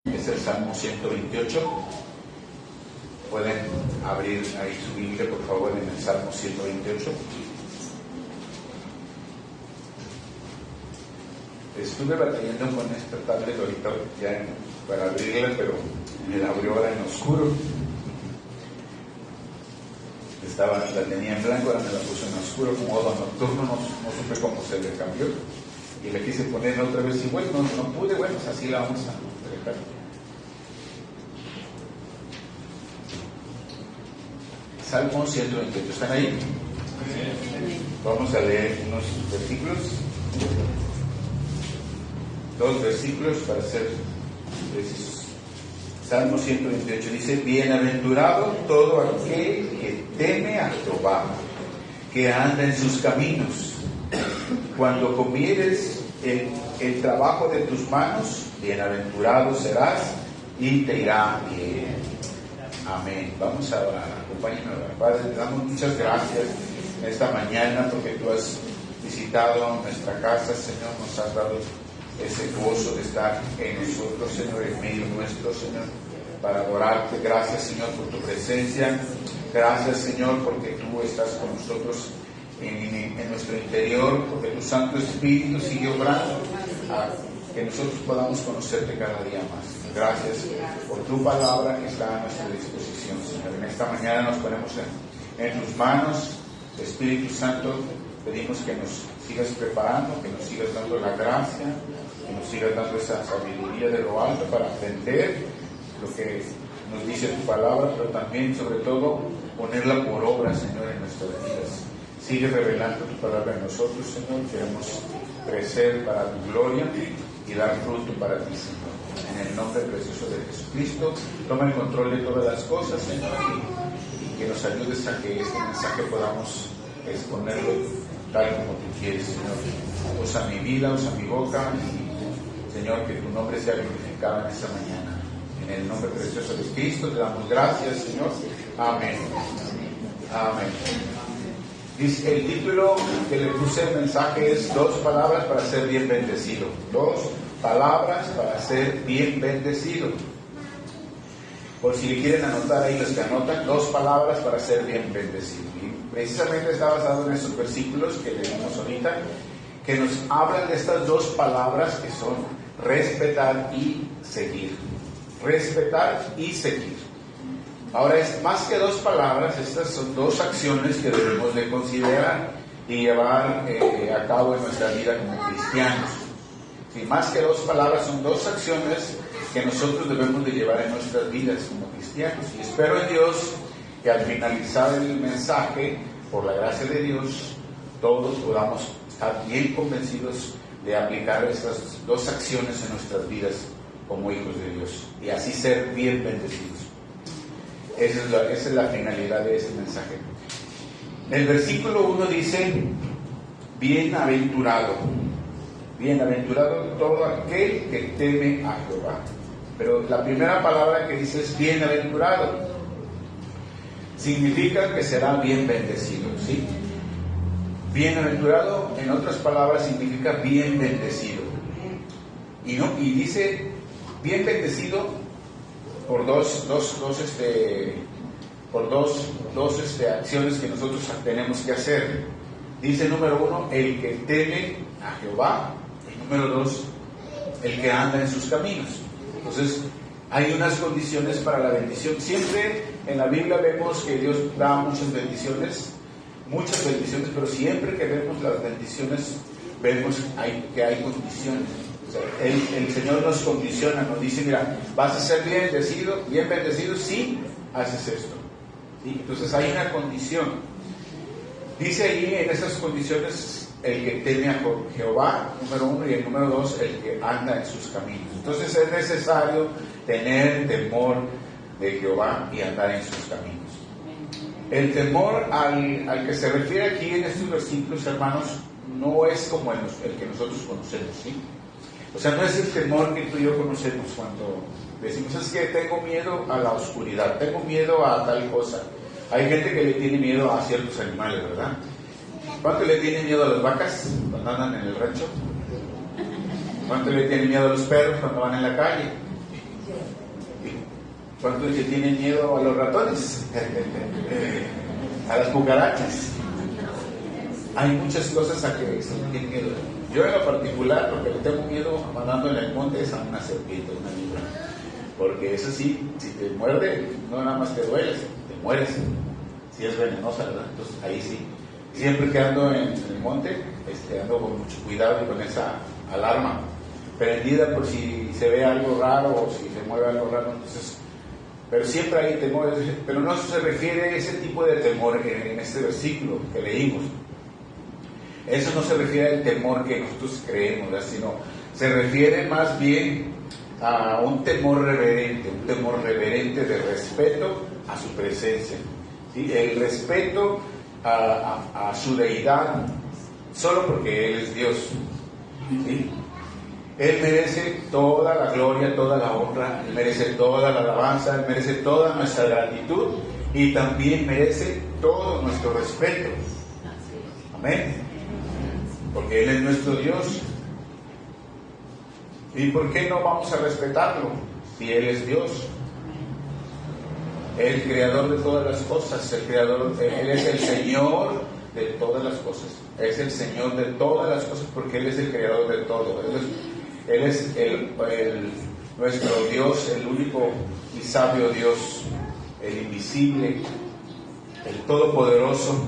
Es el Salmo 128. Pueden abrir ahí su Biblia, por favor, en el Salmo 128. Estuve batallando con esta tablet ahorita ya para abrirla, pero me la abrió ahora en oscuro. La tenía en blanco, ahora me la puso en oscuro, modo nocturno, no supe cómo se le cambió. Y le quise poner otra vez igual, no pude, bueno, pues así la vamos a dejar. Salmo 128, ¿están ahí? Vamos a leer unos versículos, 2 versículos para ser precisos. Salmo 128 dice: bienaventurado todo aquel que teme a Jehová, que anda en sus caminos. Cuando comieres el trabajo de tus manos, bienaventurado serás y te irá bien. Amén. Vamos a orar. Acompáñenme a orar. Padre, te damos muchas gracias esta mañana porque tú has visitado nuestra casa, Señor. Nos has dado ese gozo de estar en nosotros, Señor, en medio nuestro, Señor, para adorarte. Gracias, Señor, por tu presencia. Gracias, Señor, porque tú estás con nosotros en nuestro interior, porque tu Santo Espíritu sigue obrando a que nosotros podamos conocerte cada día más. Gracias por tu palabra que está a nuestra disposición, Señor. En esta mañana nos ponemos en tus manos, Espíritu Santo. Pedimos que nos sigas preparando, que nos sigas dando la gracia, que nos sigas dando esa sabiduría de lo alto para aprender lo que nos dice tu palabra, pero también, sobre todo, ponerla por obra, Señor, en nuestras vidas. Sigue revelando tu palabra en nosotros, Señor. Queremos crecer para tu gloria y dar fruto para ti, Señor. En el nombre precioso de Jesucristo, toma el control de todas las cosas, Señor, y que nos ayudes a que este mensaje podamos exponerlo tal como tú quieres, Señor. Usa mi vida, usa mi boca, y, Señor, que tu nombre sea glorificado en esta mañana. En el nombre precioso de Cristo te damos gracias, Señor. Amén. Amén. Dice, el título que le puse al mensaje es 2 palabras para ser bien bendecido. 2 palabras para ser bien bendecido. Por si le quieren anotar ahí, los que anotan, 2 palabras para ser bien bendecido. Y precisamente está basado en estos versículos que leímos ahorita, que nos hablan de estas 2 palabras que son respetar y seguir. Respetar y seguir. Ahora, es más que 2 palabras, estas son 2 acciones que debemos de considerar y llevar a cabo en nuestra vida como cristianos. Sí, más que 2 palabras, son 2 acciones que nosotros debemos de llevar en nuestras vidas como cristianos. Y espero en Dios que al finalizar el mensaje, por la gracia de Dios, todos podamos estar bien convencidos de aplicar estas 2 acciones en nuestras vidas como hijos de Dios y así ser bien bendecidos. Esa es la finalidad de este mensaje. El versículo 1 dice: bienaventurado todo aquel que teme a Jehová. Pero la primera palabra que dice es bienaventurado. Significa que será bien bendecido, ¿sí? Bienaventurado, en otras palabras, significa bien bendecido. Y dice bien bendecido por dos acciones que nosotros tenemos que hacer. Dice número 1, el que teme a Jehová. Y número 2, el que anda en sus caminos. Entonces, hay unas condiciones para la bendición. Siempre en la Biblia vemos que Dios da muchas bendiciones, pero siempre que vemos las bendiciones, vemos que hay condiciones. O sea, el Señor nos condiciona, nos dice: mira, vas a ser bien bendecido si haces esto. ¿Sí? Entonces hay una condición. Dice ahí en esas condiciones: el que teme a Jehová, número 1, y el número 2, el que anda en sus caminos. Entonces es necesario tener temor de Jehová y andar en sus caminos. El temor al que se refiere aquí en estos versículos, hermanos, no es como el que nosotros conocemos, ¿sí? O sea, no es el temor que tú y yo conocemos cuando decimos: es que tengo miedo a la oscuridad, tengo miedo a tal cosa. Hay gente que le tiene miedo a ciertos animales, ¿verdad? ¿Cuánto le tiene miedo a las vacas cuando andan en el rancho? ¿Cuánto le tiene miedo a los perros cuando van en la calle? ¿Cuántos que tienen miedo a los ratones? A las cucarachas. Hay muchas cosas a que se tienen miedo. Yo en lo particular, lo que le tengo miedo andando en el monte es a una serpiente, una víbora. Porque eso sí, si te muerde, no nada más te duele, te mueres. Si es venenosa, ¿verdad? Entonces ahí sí. Siempre que ando en el monte, ando con mucho cuidado y con esa alarma prendida por si se ve algo raro o si se mueve algo raro. Entonces, pero siempre hay temor. Pero no se refiere a ese tipo de temor en este versículo que leímos. Eso no se refiere al temor que nosotros creemos, ¿verdad? Sino se refiere más bien a un temor reverente de respeto a su presencia, ¿sí? El respeto a su deidad, solo porque Él es Dios, ¿sí? Él merece toda la gloria, toda la honra, Él merece toda la alabanza, Él merece toda nuestra gratitud y también merece todo nuestro respeto. Amén. Porque Él es nuestro Dios. ¿Y por qué no vamos a respetarlo si Él es Dios? El creador de todas las cosas, Él es el Señor de todas las cosas. Es el Señor de todas las cosas porque Él es el creador de todo. Él es nuestro Dios, el único y sabio Dios, el invisible, el todopoderoso,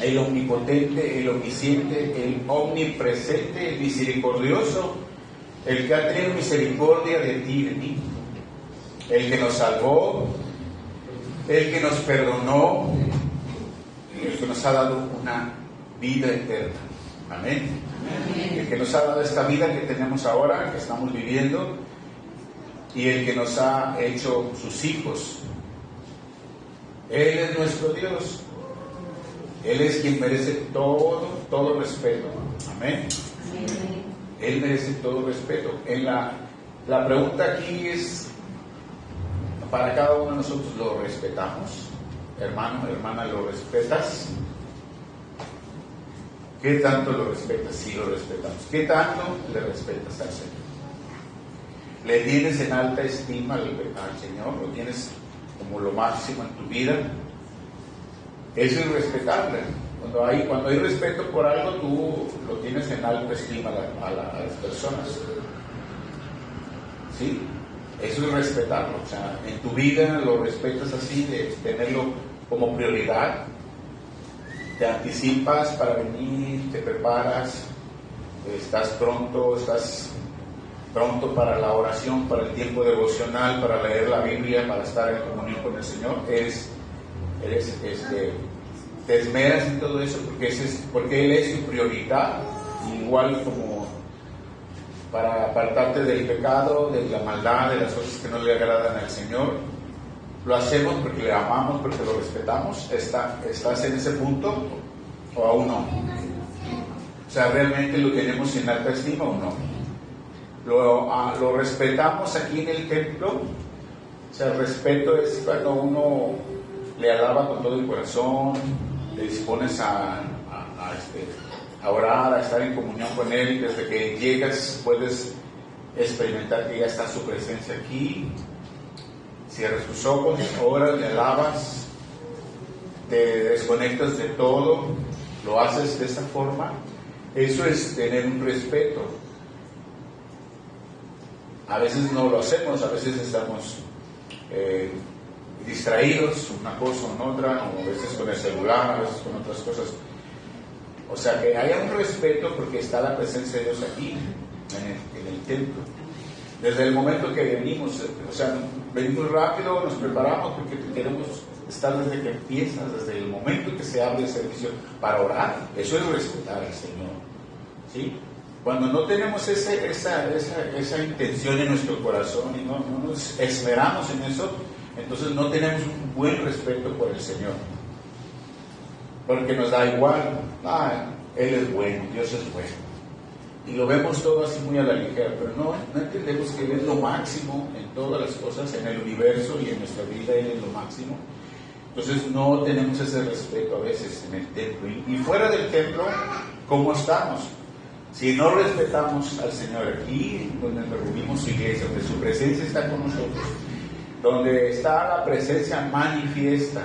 el omnipotente, el omnisciente, el omnipresente, el misericordioso, el que ha tenido misericordia de ti y de mí, el que nos salvó, el que nos perdonó, el que nos ha dado una vida eterna. Amén. Amén. El que nos ha dado esta vida que tenemos ahora, que estamos viviendo, y el que nos ha hecho sus hijos. Él es nuestro Dios. Él es quien merece todo respeto. Amén. Amén. Él merece todo respeto. La pregunta aquí es, para cada uno de nosotros, ¿lo respetamos? Hermano, hermana, ¿lo respetas? ¿Qué tanto lo respetas? Sí, lo respetamos. ¿Qué tanto le respetas al Señor? ¿Le tienes en alta estima al Señor? ¿Lo tienes como lo máximo en tu vida? Eso es respetable. Cuando hay respeto por algo, tú lo tienes en alta estima a las personas. ¿Sí? Eso es respetarlo. O sea, en tu vida lo respetas así, de tenerlo como prioridad. Te anticipas para venir, te preparas, estás pronto para la oración, para el tiempo devocional, para leer la Biblia, para estar en comunión con el Señor. Te esmeras en todo eso porque Él es tu prioridad, igual como para apartarte del pecado, de la maldad, de las cosas que no le agradan al Señor. Lo hacemos porque le amamos, porque lo respetamos. ¿Estás en ese punto o aún no? O sea, ¿realmente lo tenemos en alta estima o no? ¿Lo respetamos aquí en el templo? O sea, el respeto es cuando uno le alaba con todo el corazón, le dispones a orar, a estar en comunión con Él. Desde que llegas puedes experimentar que ya está su presencia aquí. Cierras tus ojos, oras, le alabas, te desconectas de todo, lo haces de esa forma. Eso es tener un respeto. A veces no lo hacemos, a veces estamos distraídos, una cosa o otra, o a veces con el celular, a veces con otras cosas. O sea, que haya un respeto porque está la presencia de Dios aquí, en el templo. Desde el momento que venimos, o sea, venimos rápido, nos preparamos porque queremos estar desde que empieza, desde el momento que se abre el servicio para orar. Eso es respetar al Señor, ¿sí? Cuando no tenemos esa intención en nuestro corazón y no nos esmeramos en eso, entonces no tenemos un buen respeto por el Señor. Porque nos da igual, Él es bueno, Dios es bueno. Y lo vemos todo así muy a la ligera, pero no entendemos que Él es lo máximo en todas las cosas, en el universo y en nuestra vida, Él es lo máximo. Entonces no tenemos ese respeto a veces en el templo. Y fuera del templo, ¿cómo estamos? Si no respetamos al Señor aquí, donde reunimos su iglesia, donde su presencia está con nosotros, donde está la presencia manifiesta,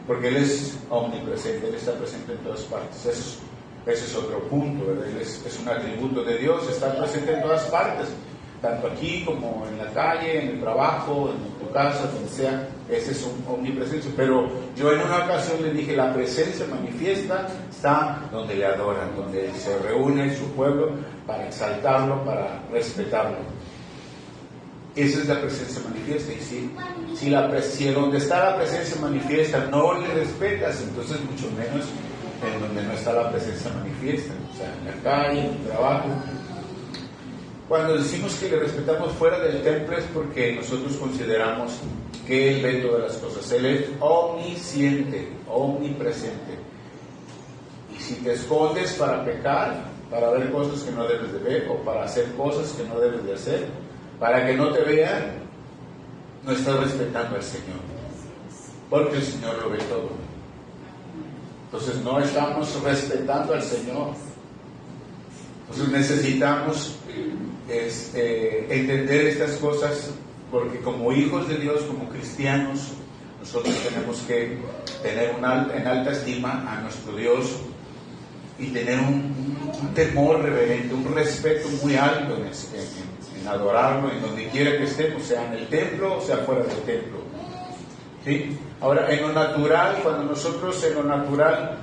porque Él es omnipresente, Él está presente en todas partes. Ese es otro punto, ¿verdad? Él es un atributo de Dios, está presente en todas partes, tanto aquí como en la calle, en el trabajo, en tu casa, donde sea. Ese es un omnipresencia. Pero yo en una ocasión le dije, la presencia manifiesta está donde le adoran, donde se reúne su pueblo para exaltarlo, para respetarlo. Esa es la presencia manifiesta. Y si donde está la presencia manifiesta no le respetas, entonces mucho menos en donde no está la presencia manifiesta, o sea, en la calle, en el trabajo. Cuando decimos que le respetamos fuera del templo es porque nosotros consideramos que Él ve todas las cosas. Él es omnisciente, omnipresente. Y si te escondes para pecar, para ver cosas que no debes de ver, o para hacer cosas que no debes de hacer, para que no te vean, no estás respetando al Señor, porque el Señor lo ve todo. Entonces no estamos respetando al Señor. Entonces necesitamos entender estas cosas, porque como hijos de Dios, como cristianos, nosotros tenemos que tener en alta estima a nuestro Dios y tener un temor reverente, un respeto muy alto en adorarlo en donde quiera que estemos, sea en el templo o sea fuera del templo. ¿Sí? Ahora, en lo natural, cuando nosotros en lo natural,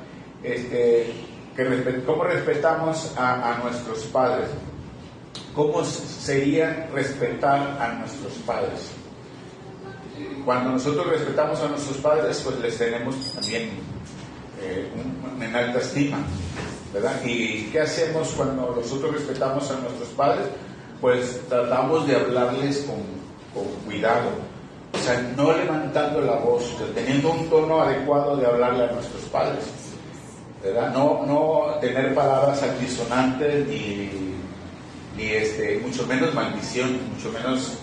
¿cómo respetamos a nuestros padres? ¿Cómo sería respetar a nuestros padres? Cuando nosotros respetamos a nuestros padres, pues les tenemos también en alta estima, ¿verdad? ¿Y qué hacemos cuando nosotros respetamos a nuestros padres? Pues tratamos de hablarles con cuidado, o sea, no levantando la voz, teniendo un tono adecuado de hablarle a nuestros padres, ¿verdad? No tener palabras altisonantes ni mucho menos maldición, mucho menos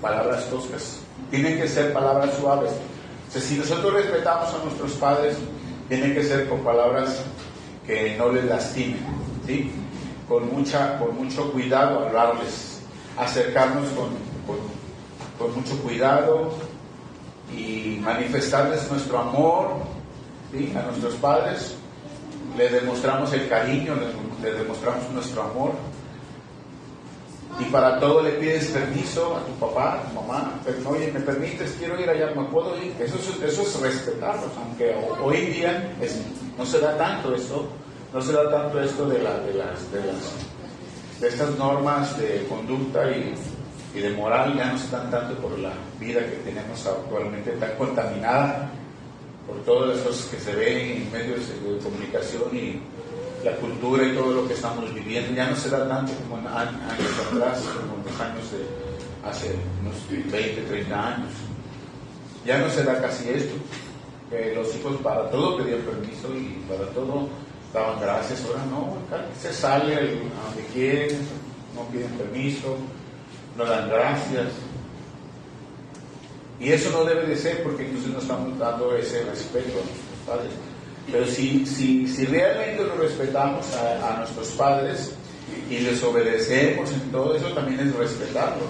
palabras toscas. Tienen que ser palabras suaves. O sea, si nosotros respetamos a nuestros padres, tienen que ser con palabras que no les lastimen, ¿sí? Con mucho cuidado hablarles, acercarnos con mucho cuidado y manifestarles nuestro amor, ¿sí? A nuestros padres. Les demostramos el cariño, les demostramos nuestro amor. Y para todo le pides permiso a tu papá, a tu mamá. Pero, oye, ¿me permites? Quiero ir allá, ¿me puedo ir? Eso es respetarlos, aunque hoy en día no se da tanto esto. No se da tanto esto de estas normas de conducta y de moral, ya no se dan tanto por la vida que tenemos actualmente tan contaminada por todas las cosas que se ven en medios de comunicación y la cultura y todo lo que estamos viviendo. Ya no se da tanto como en años atrás, como en los años de hace unos 20, 30 años. Ya no se da casi esto, que los hijos para todo pedían permiso y para todo daban gracias. Ahora no, acá se sale a donde quieren, no piden permiso, no dan gracias. Y eso no debe de ser, porque entonces no estamos dando ese respeto a nuestros padres. Pero si realmente lo respetamos a nuestros padres y les obedecemos en todo, eso también es respetarlo.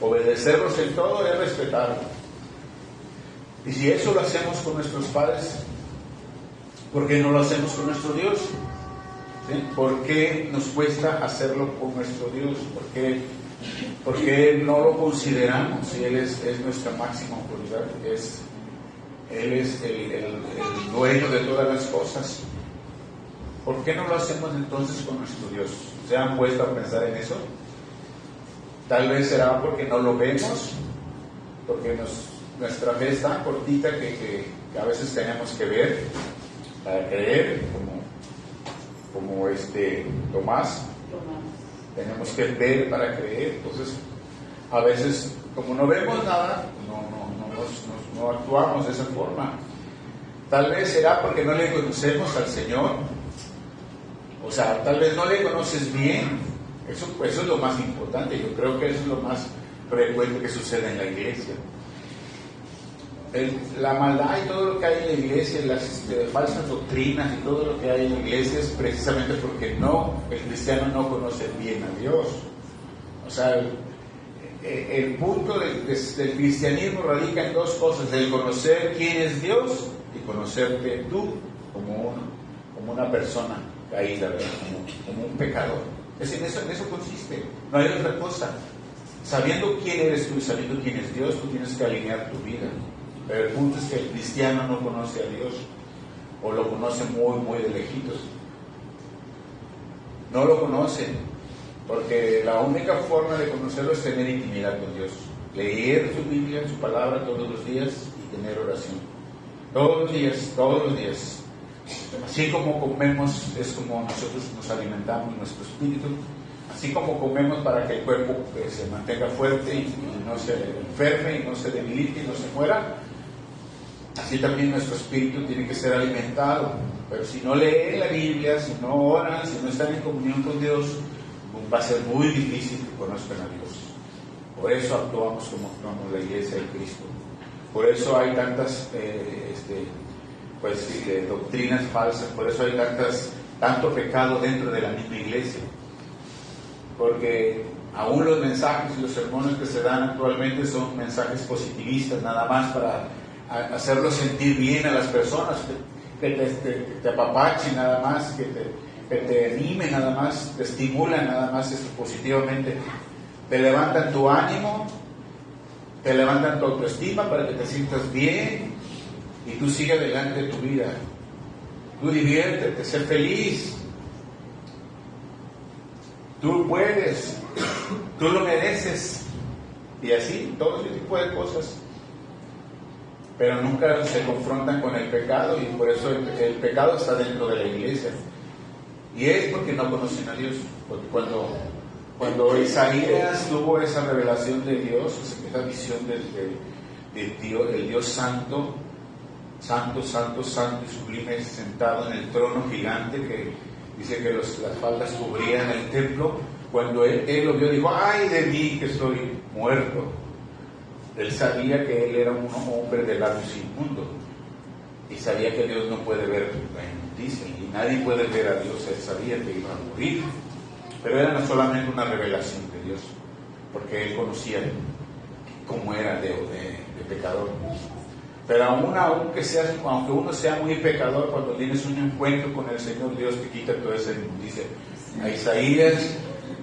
Obedecerlos en todo es respetarlo. Y si eso lo hacemos con nuestros padres, ¿por qué no lo hacemos con nuestro Dios? ¿Sí? ¿Por qué nos cuesta hacerlo con nuestro Dios? ¿Por qué no lo consideramos? Si Él es nuestra máxima autoridad, Él es el dueño de todas las cosas. ¿Por qué no lo hacemos entonces con nuestro Dios? ¿Se han puesto a pensar en eso? Tal vez será porque no lo vemos, porque nuestra fe es tan cortita que a veces tenemos que ver para creer, como Tomás. Tenemos que ver para creer. Entonces, a veces, como no vemos nada, no actuamos de esa forma. Tal vez será porque no le conocemos al Señor. O sea, tal vez no le conoces bien. Eso es lo más importante. Yo creo que eso es lo más frecuente que sucede en la iglesia. La maldad y todo lo que hay en la iglesia, las falsas doctrinas y todo lo que hay en la iglesia es precisamente porque el cristiano no conoce bien a Dios. O sea, el punto del cristianismo radica en dos cosas: el conocer quién es Dios y conocerte tú como una persona caída, como un pecador. En eso consiste, no hay otra cosa. Sabiendo quién eres tú y sabiendo quién es Dios, tú tienes que alinear tu vida. Pero el punto es que el cristiano no conoce a Dios, o lo conoce muy, muy de lejitos. No lo conoce, porque la única forma de conocerlo es tener intimidad con Dios. Leer su Biblia, su palabra todos los días y tener oración. Todos los días. Así como comemos, es como nosotros nos alimentamos nuestro espíritu. Así como comemos para que el cuerpo se mantenga fuerte y no se enferme y no se debilite y no se muera, así también nuestro espíritu tiene que ser alimentado. Pero si no leen la Biblia, si no oran, si no están en comunión con Dios, va a ser muy difícil que conozcan a Dios. Por eso actuamos como actuamos la Iglesia de Cristo. Por eso hay tantas doctrinas falsas, por eso hay tanto pecado dentro de la misma Iglesia. Porque aún los mensajes y los sermones que se dan actualmente son mensajes positivistas, nada más para hacerlos sentir bien a las personas, que te apapachen nada más, que te animen nada más, te estimulan nada más positivamente, te levantan tu ánimo, te levantan tu autoestima para que te sientas bien y tú sigas adelante de tu vida. Tú diviértete, sé feliz. Tú puedes, tú lo mereces, y así, todo ese tipo de cosas. Pero nunca se confrontan con el pecado, y por eso el pecado está dentro de la iglesia. Y es porque no conocen a Dios. Porque cuando Isaías tuvo esa revelación de Dios, esa visión del Dios santo, santo, santo, santo y sublime, sentado en el trono gigante que dice que las faldas cubrían el templo, cuando él lo vio, dijo: ¡ay de mí que estoy muerto! Él sabía que él era un hombre de labios inmundos, y sabía que Dios no puede ver la inmundicia, y nadie puede ver a Dios. Él sabía que iba a morir, pero era no solamente una revelación de Dios, porque él conocía cómo era de pecador. Pero aunque uno sea muy pecador, cuando tienes un encuentro con el Señor, Dios te quita toda esa inmundicia. A Isaías,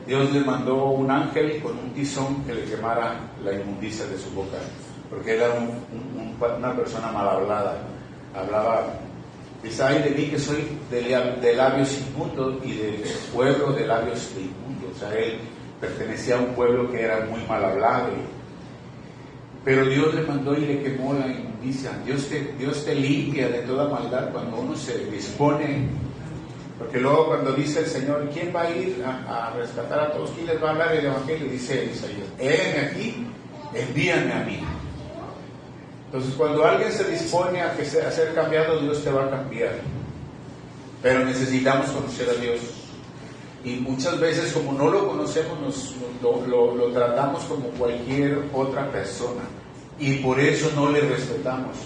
Dios le mandó un ángel con un tizón que le quemara la inmundicia de su boca, porque era una persona mal hablada. Hablaba: ay de mí que soy de labios inmundos y del pueblo de labios inmundos. O sea, él pertenecía a un pueblo que era muy mal hablado. Pero Dios le mandó y le quemó la inmundicia. Dios te limpia de toda maldad cuando uno se dispone. Porque luego cuando dice el Señor: ¿quién va a ir a rescatar a todos? ¿Quién les va a hablar el Evangelio? Dice Isaías: héme aquí, envíame a mí. Entonces, cuando alguien se dispone a ser cambiado, Dios te va a cambiar. Pero necesitamos conocer a Dios. Y muchas veces, como no lo conocemos, lo tratamos como cualquier otra persona. Y por eso no le respetamos.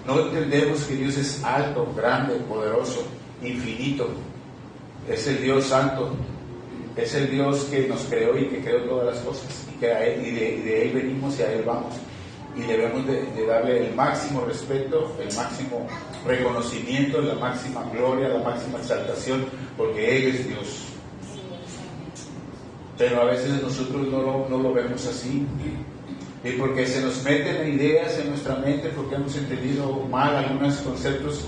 No entendemos que Dios es alto, grande, poderoso, infinito. Es el Dios santo. Es el Dios que nos creó y que creó todas las cosas. Y de Él venimos y a Él vamos. Y debemos de darle el máximo respeto, el máximo reconocimiento, la máxima gloria, la máxima exaltación, porque Él es Dios. Pero a veces nosotros no lo vemos así, y porque se nos meten ideas en nuestra mente, porque hemos entendido mal algunos conceptos.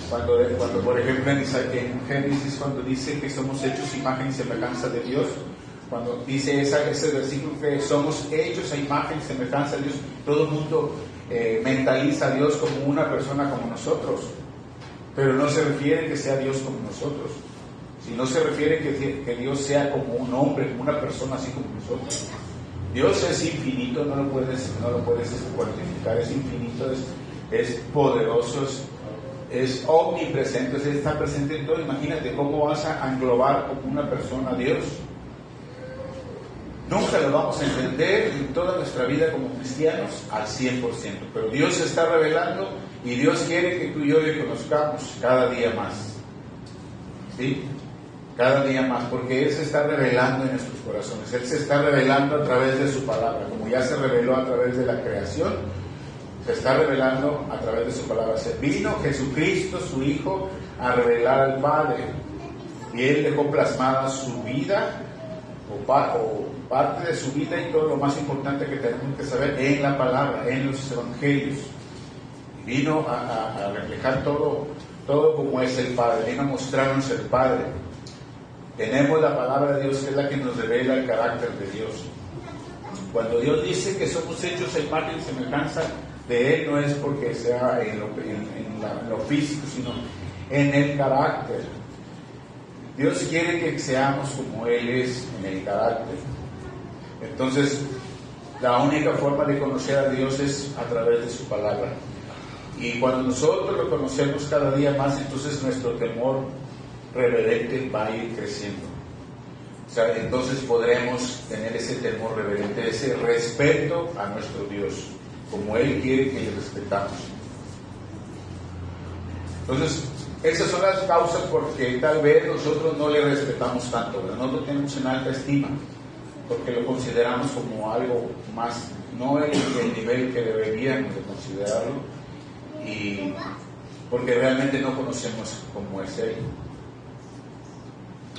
Cuando por ejemplo en Génesis, cuando dice que somos hechos imagen y semejanza de Dios, cuando dice ese versículo que somos hechos a imagen y semejanza de Dios, todo el mundo mentaliza a Dios como una persona como nosotros, pero no se refiere que sea Dios como nosotros. Si no se refiere que Dios sea como un hombre, como una persona así como nosotros. Dios es infinito, no lo puedes cuantificar, es infinito, es poderoso, es omnipresente, está presente en todo. Imagínate cómo vas a englobar como una persona a Dios. Nunca lo vamos a entender en toda nuestra vida como cristianos al 100%, pero Dios se está revelando y Dios quiere que tú y yo le conozcamos cada día más. ¿Sí? cada día más, porque Él se está revelando en nuestros corazones. Él se está revelando a través de su palabra, como ya se reveló a través de la creación, se está revelando a través de su palabra. Vino Jesucristo, su Hijo, a revelar al Padre, y Él dejó plasmada su vida, o parte de su vida, y todo lo más importante que tenemos que saber en la palabra, en los evangelios. Vino a reflejar todo como es el Padre, vino a mostrarnos el Padre. Tenemos la palabra de Dios, que es la que nos revela el carácter de Dios. Cuando Dios dice que somos hechos a imagen y semejanza de Él, no es porque sea en lo físico, sino en el carácter. Dios quiere que seamos como Él es en el carácter. Entonces, la única forma de conocer a Dios es a través de su palabra. Y cuando nosotros lo conocemos cada día más, entonces nuestro temor reverente va a ir creciendo. O sea, entonces podremos tener ese temor reverente, ese respeto a nuestro Dios, como Él quiere que le respetamos. Entonces, esas son las causas porque tal vez nosotros no le respetamos tanto, ¿verdad? No lo tenemos en alta estima, porque lo consideramos como algo más, no el nivel que deberíamos de considerarlo, y porque realmente no conocemos cómo es Él.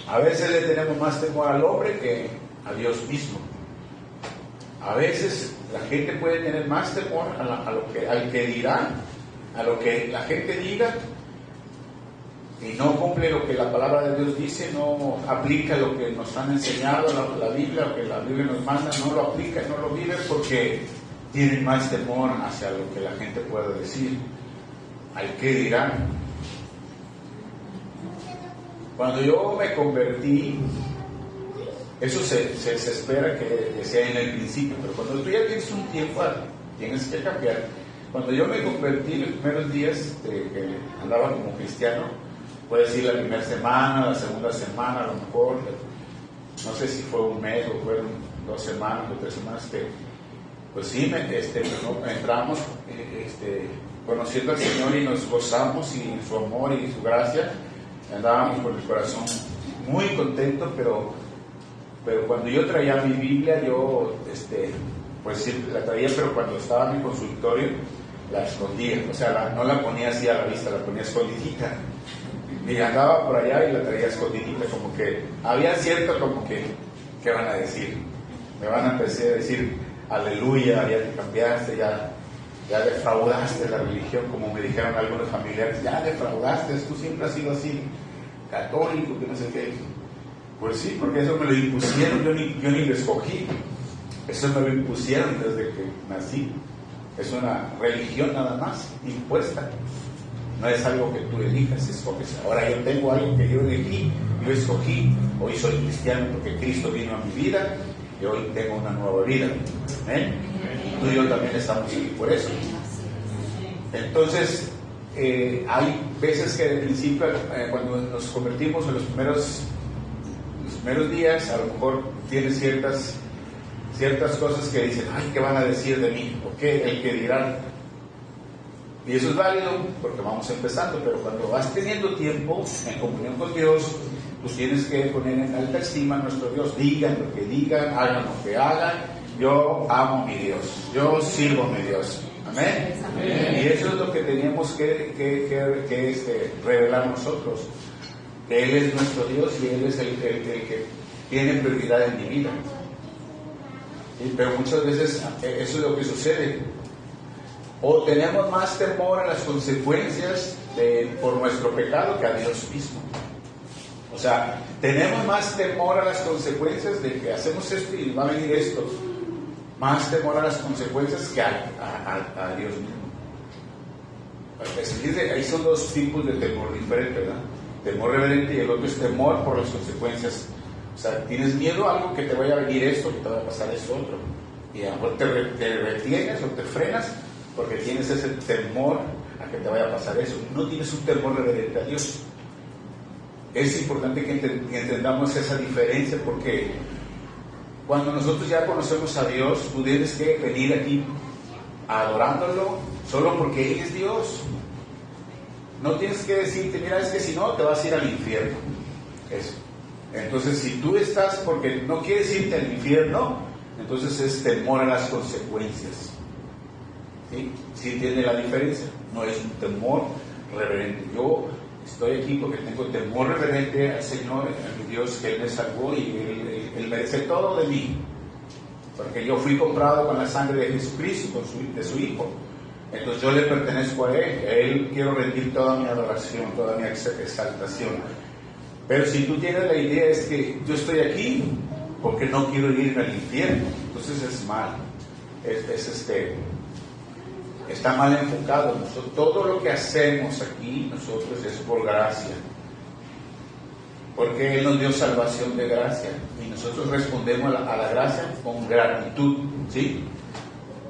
A veces le tenemos más temor al hombre que a Dios mismo. A veces la gente puede tener más temor al que dirán, a lo que la gente diga, y no cumple lo que la palabra de Dios dice, no aplica lo que nos han enseñado la Biblia, lo que la Biblia nos manda, no lo aplica, no lo vive, porque tienen más temor hacia lo que la gente puede decir, al que dirán. Cuando yo me convertí, eso se espera que sea en el principio, pero cuando tú ya tienes un tiempo, tienes que cambiar. Cuando yo me convertí, los primeros días que andaba como cristiano, puede decir la primera semana, la segunda semana, a lo mejor, no sé si fue un mes o fueron 2 semanas o 3 semanas, que pues sí, entramos conociendo al Señor y nos gozamos y en su amor y su gracia, andábamos con el corazón muy contento, pero cuando yo traía mi Biblia, yo pues sí la traía, pero cuando estaba en mi consultorio la escondía, o sea, no la ponía así a la vista, la ponía escondidita. Y andaba por allá y la traía escondidita, como que había cierto como que, ¿qué van a decir? Me van a empezar a decir, aleluya, ya te cambiaste, ya defraudaste la religión, como me dijeron algunos familiares, ya defraudaste, tú siempre has sido así, católico, que no sé qué. Pues sí, porque eso me lo impusieron, yo ni lo escogí, eso me lo impusieron desde que nací. Es una religión nada más, impuesta. No es algo que tú elijas, escoges. Ahora yo tengo algo que yo elegí, yo escogí. Hoy soy cristiano porque Cristo vino a mi vida y hoy tengo una nueva vida. ¿Eh? Y tú y yo también estamos aquí por eso. Entonces, hay veces que de principio, cuando nos convertimos en los primeros días, a lo mejor tienes ciertas cosas que dicen, ay, ¿qué van a decir de mí? ¿O qué? El que dirán. Y eso es válido porque vamos empezando, pero cuando vas teniendo tiempo en comunión con Dios, pues tienes que poner en alta estima a nuestro Dios. Digan lo que digan, hagan lo que hagan. Yo amo a mi Dios, yo sirvo a mi Dios. Amén. Amén. Y eso es lo que tenemos que revelar nosotros. Que Él es nuestro Dios y Él es el que tiene prioridad en mi vida. Pero muchas veces eso es lo que sucede. O tenemos más temor a las consecuencias por nuestro pecado que a Dios mismo. O sea, tenemos más temor a las consecuencias de que hacemos esto y va a venir esto. Más temor a las consecuencias que a Dios mismo. Ahí son 2 tipos de temor diferentes, ¿verdad? Temor reverente y el otro es temor por las consecuencias. O sea, tienes miedo a algo que te vaya a venir esto, que te vaya a pasar esto otro. Y a lo mejor te retienes o te frenas porque tienes ese temor a que te vaya a pasar eso. No tienes un temor reverente a Dios. Es importante que entendamos esa diferencia, porque cuando nosotros ya conocemos a Dios, tú tienes que venir aquí adorándolo solo porque Él es Dios. No tienes que decirte, mira, es que si no te vas a ir al infierno. Eso. Entonces, si tú estás porque no quieres irte al infierno, entonces es temor a las consecuencias. ¿Sí? ¿Sí entiende la diferencia? No es un temor reverente. Yo estoy aquí porque tengo temor reverente al Señor, a mi Dios, que Él me salvó y Él merece todo de mí. Porque yo fui comprado con la sangre de Jesucristo, de su Hijo. Entonces yo le pertenezco a Él. A Él quiero rendir toda mi adoración, toda mi exaltación. Pero si tú tienes la idea es que yo estoy aquí porque no quiero irme al infierno, entonces es mal. Está mal enfocado. Todo lo que hacemos aquí nosotros es por gracia, porque Él nos dio salvación de gracia y nosotros respondemos a la gracia con gratitud, ¿sí?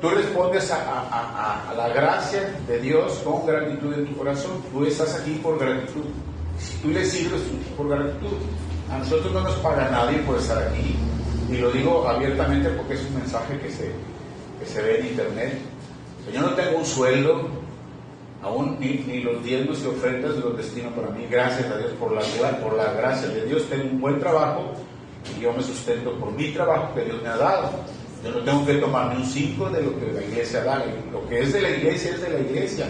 Tú respondes a la gracia de Dios con gratitud en tu corazón. Tú estás aquí por gratitud. Si tú le sirves por gratitud, a nosotros no nos paga nadie por estar aquí, y lo digo abiertamente porque es un mensaje que se ve en internet. Yo no tengo un sueldo, aún ni los diezmos y ofrendas los destino para mí. Gracias a Dios por la gracia de Dios. Tengo un buen trabajo y yo me sustento por mi trabajo que Dios me ha dado. Yo no tengo que tomar ni un 5 de lo que la iglesia da. Lo que es de la iglesia es de la iglesia.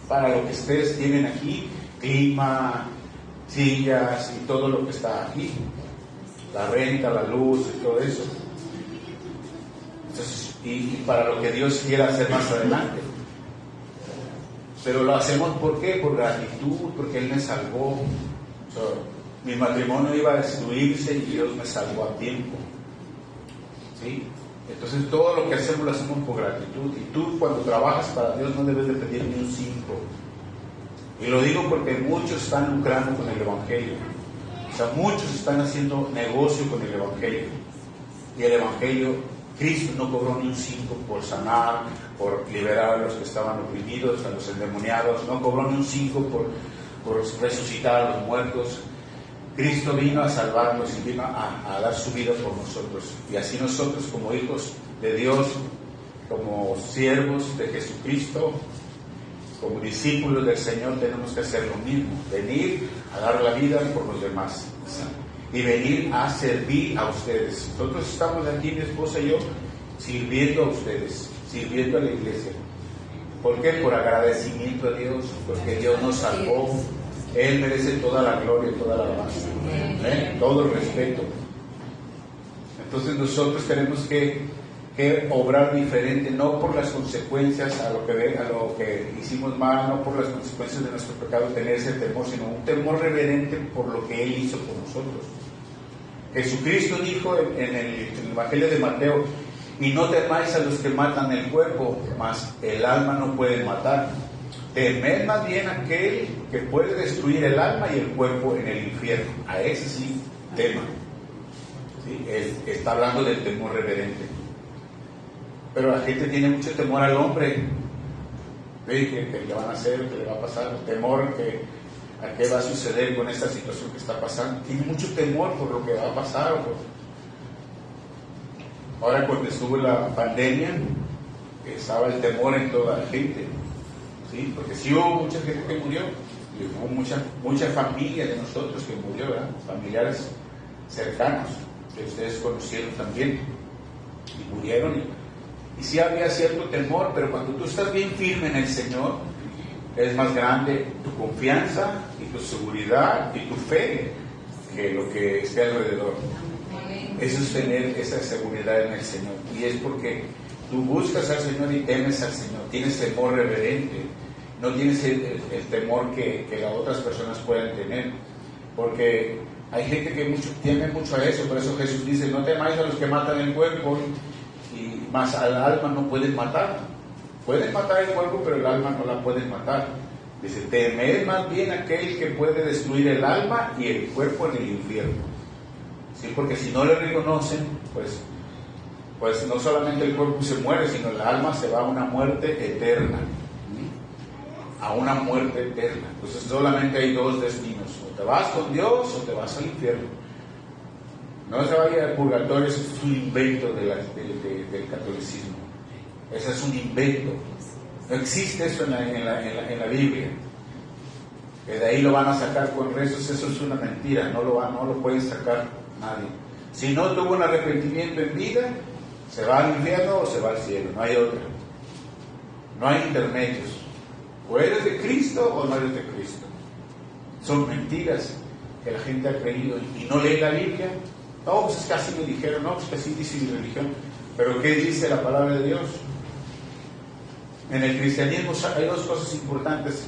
Para lo que ustedes tienen aquí, clima, sillas y todo lo que está aquí, la renta, la luz y todo eso. Entonces, y para lo que Dios quiera hacer más adelante. Pero lo hacemos ¿por qué? Por gratitud, porque Él me salvó. Mi matrimonio iba a destruirse y Dios me salvó a tiempo. ¿Sí? Entonces todo lo que hacemos lo hacemos por gratitud. Y tú cuando trabajas para Dios no debes de pedir ni un 5. Y lo digo porque muchos están lucrando con el Evangelio. O sea, muchos están haciendo negocio con el Evangelio. Y el Evangelio, Cristo no cobró ni un 5 por sanar, por liberar a los que estaban oprimidos, a los endemoniados. No cobró ni un 5 por resucitar a los muertos. Cristo vino a salvarnos y vino a dar su vida por nosotros. Y así nosotros como hijos de Dios, como siervos de Jesucristo, como discípulos del Señor, tenemos que hacer lo mismo. Venir a dar la vida por los demás. Y venir a servir a ustedes. Nosotros estamos aquí, mi esposa y yo, sirviendo a ustedes, sirviendo a la iglesia. ¿Por qué? Por agradecimiento a Dios, porque Dios nos salvó. Él merece toda la gloria y toda la alabanza, todo el respeto. Entonces nosotros tenemos que obrar diferente, no por las consecuencias a lo que hicimos mal, no por las consecuencias de nuestro pecado tener ese temor, sino un temor reverente por lo que Él hizo por nosotros. Jesucristo dijo en el Evangelio de Mateo: y no temáis a los que matan el cuerpo, mas el alma no pueden matar. Temed más bien aquel que puede destruir el alma y el cuerpo en el infierno. A ese sí tema. ¿Sí? Está hablando del temor reverente. Pero la gente tiene mucho temor al hombre. ¿Sí? ¿Qué le van a hacer? ¿Qué le va a pasar? Temor a qué va a suceder con esta situación que está pasando. Tiene mucho temor por lo que va a pasar. Ahora cuando estuvo la pandemia, estaba el temor en toda la gente. ¿Sí? Porque sí hubo mucha gente que murió, y hubo mucha familia de nosotros que murió, ¿verdad? Familiares cercanos que ustedes conocieron también y murieron, y sí había cierto temor, pero cuando tú estás bien firme en el Señor, es más grande tu confianza y tu seguridad y tu fe que lo que esté alrededor. Eso es tener esa seguridad en el Señor, y es porque tú buscas al Señor y temes al Señor, tienes temor reverente, no tienes el temor que las otras personas puedan tener, porque hay gente que tiene mucho a eso. Por eso Jesús dice: no temáis a los que matan el cuerpo, y más al alma no pueden matar. Pueden matar el cuerpo, pero el alma no la pueden matar. Dice: temed más bien aquel que puede destruir el alma y el cuerpo en el infierno. ¿Sí? Porque si no le reconocen, pues no solamente el cuerpo se muere, sino el alma se va a una muerte eterna. A una muerte eterna. Entonces solamente hay dos destinos: o te vas con Dios o te vas al infierno. No se vaya al purgatorio, eso es un invento del catolicismo. Ese es un invento. No existe eso en la Biblia. Que de ahí lo van a sacar con rezos, eso es una mentira, no lo pueden sacar. Nadie. Si no tuvo un arrepentimiento en vida, se va al infierno o se va al cielo, no hay otra. No hay intermedios. O eres de Cristo o no eres de Cristo. Son mentiras que la gente ha creído y no lee la Biblia. No, pues es que así me dijeron, no, pues que así dice mi religión. Pero ¿qué dice la palabra de Dios? En el cristianismo hay dos cosas importantes.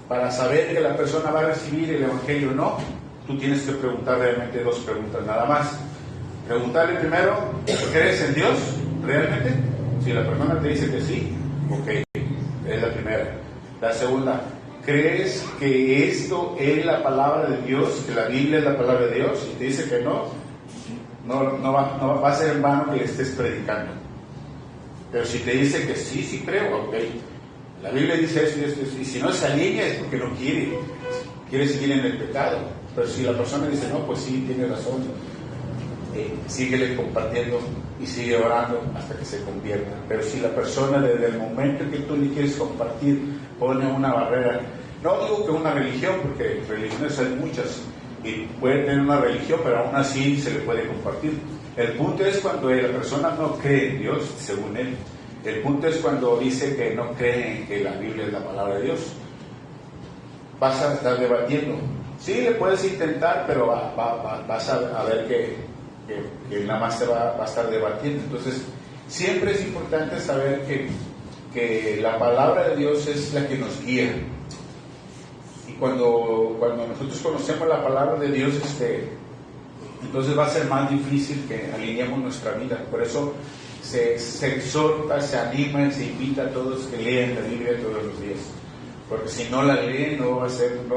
Para saber que la persona va a recibir el Evangelio o no, tú tienes que preguntar realmente dos preguntas, nada más. Preguntarle primero, ¿crees en Dios realmente? Si la persona te dice que sí, ok, es la primera. La segunda, ¿crees que esto es la palabra de Dios, que la Biblia es la palabra de Dios? Y te dice que no va a ser en vano que le estés predicando. Pero si te dice que sí, sí creo, ok. La Biblia dice esto y esto, y si no se alinea es porque no quiere seguir en el pecado. Pero si la persona dice, no, pues sí, tiene razón, síguele compartiendo y sigue orando hasta que se convierta. Pero si la persona desde el momento en que tú le quieres compartir pone una barrera, no digo que una religión, porque religiones hay muchas y puede tener una religión, pero aún así se le puede compartir. El punto es cuando la persona no cree en Dios, según él. El punto es cuando dice que no cree en que la Biblia es la palabra de Dios. Vas a estar debatiendo. Sí, le puedes intentar, pero vas a ver que nada más te va a estar debatiendo. Entonces, siempre es importante saber que la palabra de Dios es la que nos guía. Y cuando nosotros conocemos la palabra de Dios, entonces va a ser más difícil que alineemos nuestra vida. Por eso se exhorta, se anima y se invita a todos que lean la Biblia todos los días. Porque si no la leen, no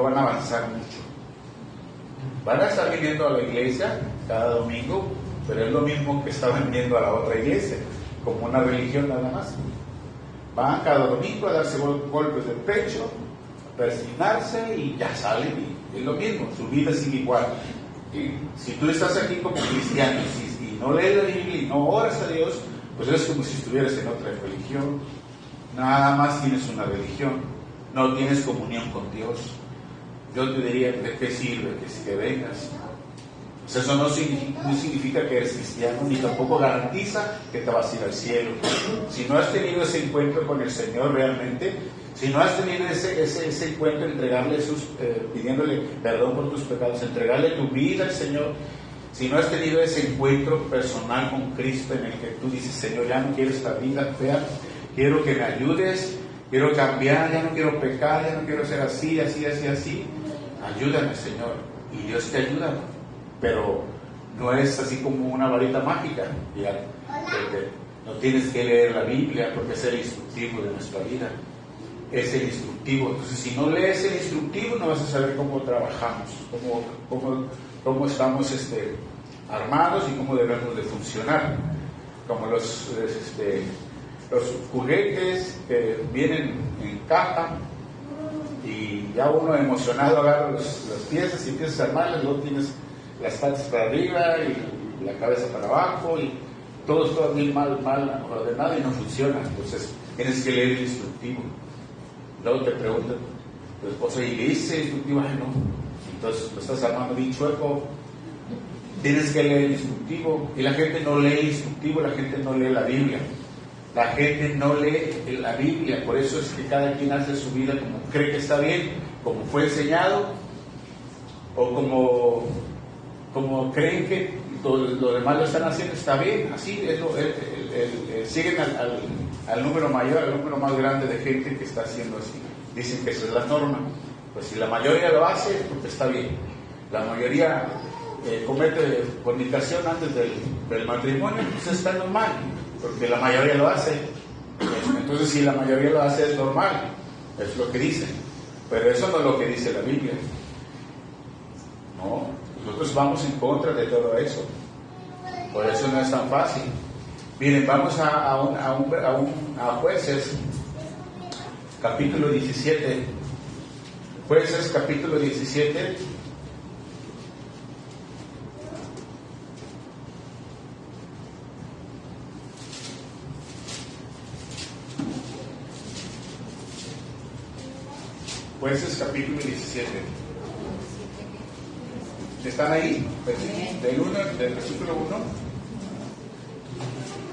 van a avanzar mucho. Van a estar viniendo a la iglesia cada domingo, pero es lo mismo que estaban viniendo a la otra iglesia, como una religión nada más. Van cada domingo a darse golpes de pecho, a persignarse y ya salen, y es lo mismo, su vida sigue igual. Y si tú estás aquí como cristiano y no lees la Biblia y no oras a Dios, pues es como si estuvieras en otra religión. Nada más tienes una religión, no tienes comunión con Dios. Yo te diría, ¿de qué sirve que vengas? Pues eso no significa que eres cristiano, ni tampoco garantiza que te vas a ir al cielo. Si no has tenido ese encuentro con el Señor realmente, si no has tenido ese encuentro, pidiéndole perdón por tus pecados, entregarle tu vida al Señor, si no has tenido ese encuentro personal con Cristo en el que tú dices, Señor, ya no quiero esta vida fea, quiero que me ayudes, quiero cambiar, ya no quiero pecar, ya no quiero ser así, ayúdame, Señor. Y Dios te ayuda, pero no es así como una varita mágica, ¿ya? No tienes que leer la Biblia porque es el instructivo de nuestra vida. Es el instructivo. Entonces, si no lees el instructivo, no vas a saber cómo trabajamos, cómo estamos armados y cómo debemos de funcionar. Como los juguetes que vienen en caja y ya uno emocionado agarra las piezas y empiezas a armarlas, luego tienes las patas para arriba y la cabeza para abajo y todo bien mal ordenado y no funciona. Entonces, tienes que leer el instructivo. Luego te preguntan, tu esposa, ¿y leíste el instructivo? Ay, no. Entonces lo estás armando bien chueco. Tienes que leer el instructivo. Y la gente no lee el instructivo, la gente no lee la Biblia. La gente no lee la Biblia. Por eso es que cada quien hace su vida como cree que está bien, como fue enseñado, o como creen que lo demás lo están haciendo está bien. Así es siguen al número mayor, al número más grande de gente que está haciendo así. Dicen que esa es la norma. Pues si la mayoría lo hace, pues está bien. La mayoría comete fornicación antes del matrimonio, pues está normal, porque la mayoría lo hace. Entonces, si la mayoría lo hace, es normal. Es lo que dicen. Pero eso no es lo que dice la Biblia. No, nosotros vamos en contra de todo eso. Por eso no es tan fácil. Miren, vamos a Jueces, capítulo 17. Jueces, capítulo 17. Jueces, capítulo 17. ¿Están ahí? Del versículo 1.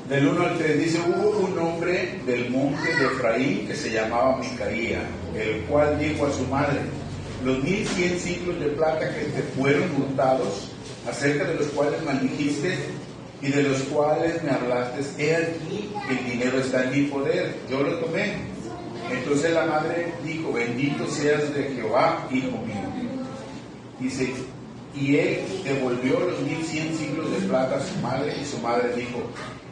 Del 1 al 3 dice: hubo un hombre del monte de Efraín que se llamaba Micaía, el cual dijo a su madre: los 1100 ciclos de plata que te fueron hurtados, acerca de los cuales maldijiste y de los cuales me hablaste, he aquí, el dinero está en mi poder, yo lo tomé. Entonces la madre dijo: bendito seas de Jehová, hijo mío. Dice: y él devolvió los 1100 ciclos de plata a su madre, y su madre dijo: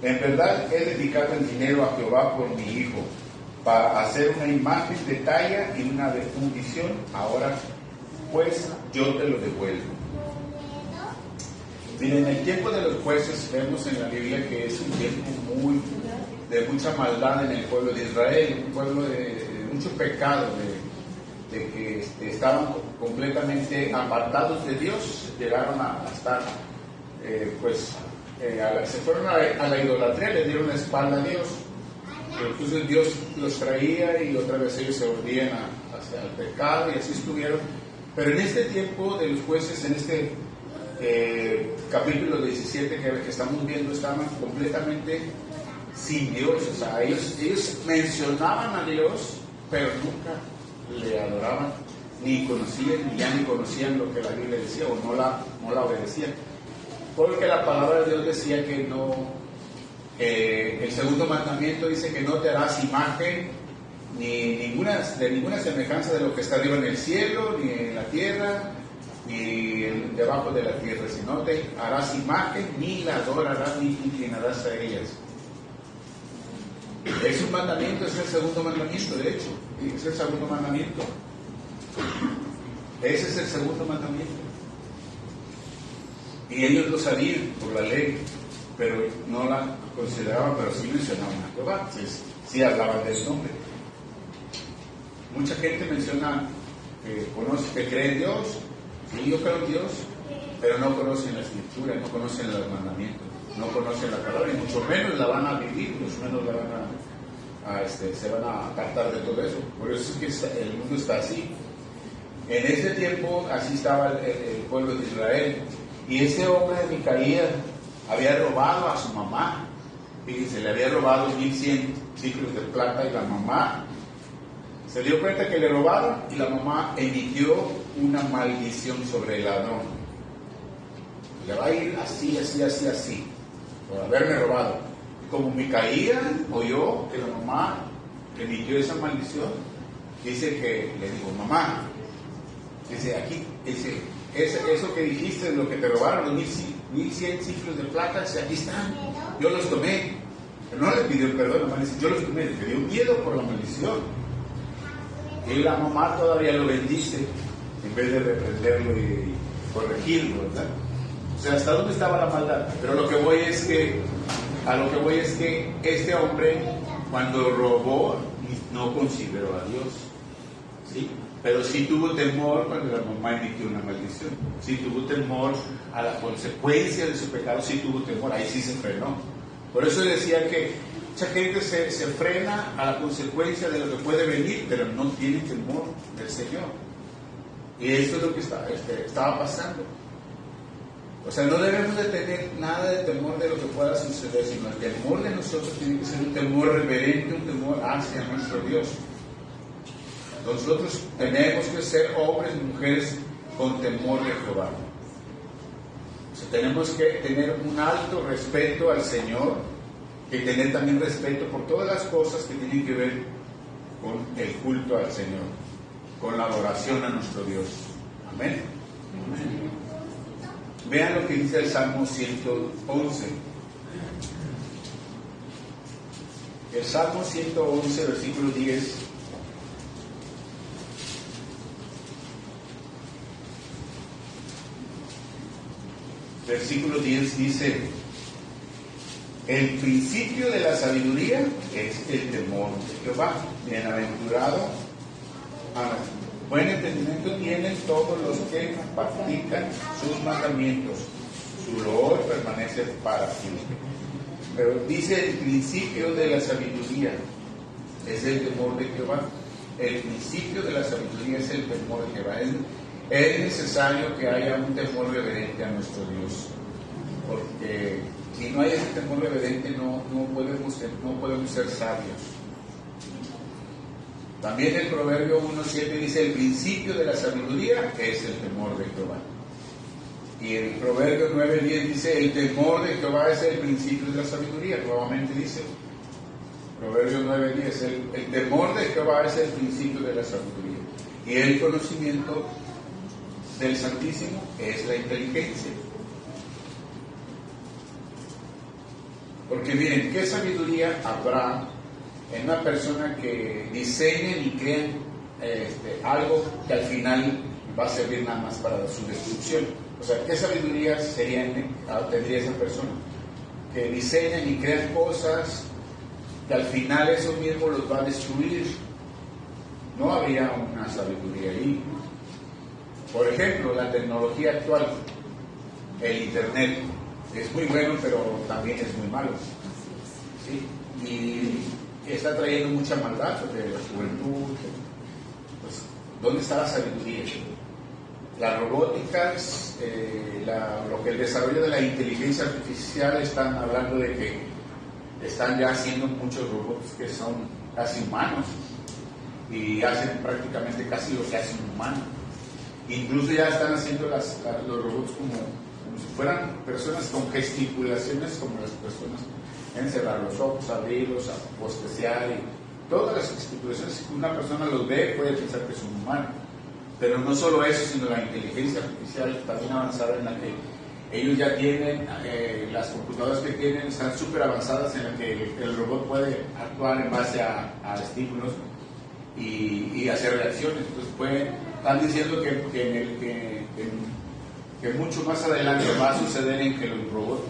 en verdad he dedicado el dinero a Jehová por mi hijo, para hacer una imagen de talla y una de fundición. Ahora pues yo te lo devuelvo. Miren, en el tiempo de los jueces vemos en la Biblia que es un tiempo de mucha maldad en el pueblo de Israel, un pueblo de mucho pecado, de que estaban completamente apartados de Dios, llegaron a estar, se fueron a la idolatría, le dieron la espalda a Dios. Entonces Dios los traía y otra vez ellos se volvían hacia el pecado y así estuvieron. Pero en este tiempo de los jueces, en este capítulo 17 que estamos viendo, estaban completamente sin Dios. O sea, ellos mencionaban a Dios, pero nunca le adoraban, ni conocían lo que la Biblia decía, o no la obedecían. Porque la palabra de Dios decía que no, el segundo mandamiento dice que no te harás imagen ni ninguna semejanza de lo que está arriba en el cielo, ni en la tierra, ni debajo de la tierra, sino te harás imagen, ni la adorarás, ni te inclinarás a ellas. Es un mandamiento, es el segundo mandamiento, de hecho, es el segundo mandamiento. Ese es el segundo mandamiento. Y ellos lo sabían por la ley, pero no la consideraban, pero sí mencionaban a Jehová, sí hablaban del nombre. Mucha gente menciona que cree en Dios, sí, yo creo en Dios, pero no conocen la Escritura, no conocen los mandamientos, no conocen la palabra, y mucho menos la van a vivir, mucho menos la van se van a apartar de todo eso. Por eso es que el mundo está así. En ese tiempo así estaba el pueblo de Israel. Y ese hombre de Micaía había robado a su mamá. Fíjense, le había robado 1100 ciclos de plata, y la mamá se dio cuenta que le robaron, y la mamá emitió una maldición sobre el ladrón. Le va a ir así, por haberme robado. Y como Micaía oyó que la mamá emitió esa maldición, dice que le dijo: mamá, dice, eso que dijiste, lo que te robaron, los 1100 ciclos de plata, dice, aquí están, yo los tomé. Pero no le pidió perdón, la mamá dice: yo los tomé, le dio miedo por la maldición. Y la mamá todavía lo bendice, en vez de reprenderlo y corregirlo, ¿verdad? O sea, ¿hasta dónde estaba la maldad? Pero a lo que voy es que este hombre, cuando robó, no consideró a Dios, ¿sí? Pero sí tuvo temor cuando la mamá emitió una maldición, sí tuvo temor a la consecuencia de su pecado, sí tuvo temor, ahí sí se frenó. Por eso decía que mucha gente se frena a la consecuencia de lo que puede venir, pero no tiene temor del Señor. Y esto es lo que estaba pasando. O sea, no debemos de tener nada de temor de lo que pueda suceder, sino el temor de nosotros tiene que ser un temor reverente, un temor hacia nuestro Dios. Nosotros tenemos que ser hombres y mujeres con temor de Jehová. O sea, tenemos que tener un alto respeto al Señor, y tener también respeto por todas las cosas que tienen que ver con el culto al Señor, con la adoración a nuestro Dios. Amén. Amén. Vean lo que dice el Salmo 111. El Salmo 111, versículo 10. Versículo 10 dice: el principio de la sabiduría es el temor de Jehová. Bienaventurado, buen entendimiento tienen todos los que practican sus mandamientos. Su loor permanece para siempre. Pero dice: el principio de la sabiduría es el temor de Jehová. El principio de la sabiduría es el temor de Jehová. Es necesario que haya un temor reverente a nuestro Dios, porque si no hay ese temor reverente no podemos ser sabios. También el Proverbio 1.7 dice: el principio de la sabiduría es el temor de Jehová. Y el Proverbio 9.10 dice: el temor de Jehová es el principio de la sabiduría. Nuevamente dice Proverbio 9.10: el temor de Jehová es el principio de la sabiduría. Y el conocimiento del Santísimo es la inteligencia. Porque miren, ¿qué sabiduría habrá en una persona que diseñe y cree algo que al final va a servir nada más para su destrucción? O sea, ¿qué sabiduría tendría esa persona? Que diseñan y crean cosas que al final eso mismo los va a destruir. No habría una sabiduría ahí. Por ejemplo, la tecnología actual, el Internet, es muy bueno, pero también es muy malo. ¿Sí? Y está trayendo mucha maldad sobre la juventud. Pues, ¿dónde está la sabiduría? Las robóticas, el desarrollo de la inteligencia artificial, están hablando de que están ya haciendo muchos robots que son casi humanos y hacen prácticamente casi lo que hace un humano. Incluso ya están haciendo los robots como si fueran personas con gesticulaciones, como las personas, cerrar los ojos, abrirlos, bostezar, y todas las gesticulaciones que una persona los ve puede pensar que es un humano. Pero no solo eso, sino la inteligencia artificial también avanzada, en la que ellos ya tienen, las computadoras que tienen están súper avanzadas, en la que el robot puede actuar en base a estímulos y hacer reacciones. Entonces están diciendo que mucho más adelante va a suceder en que los robots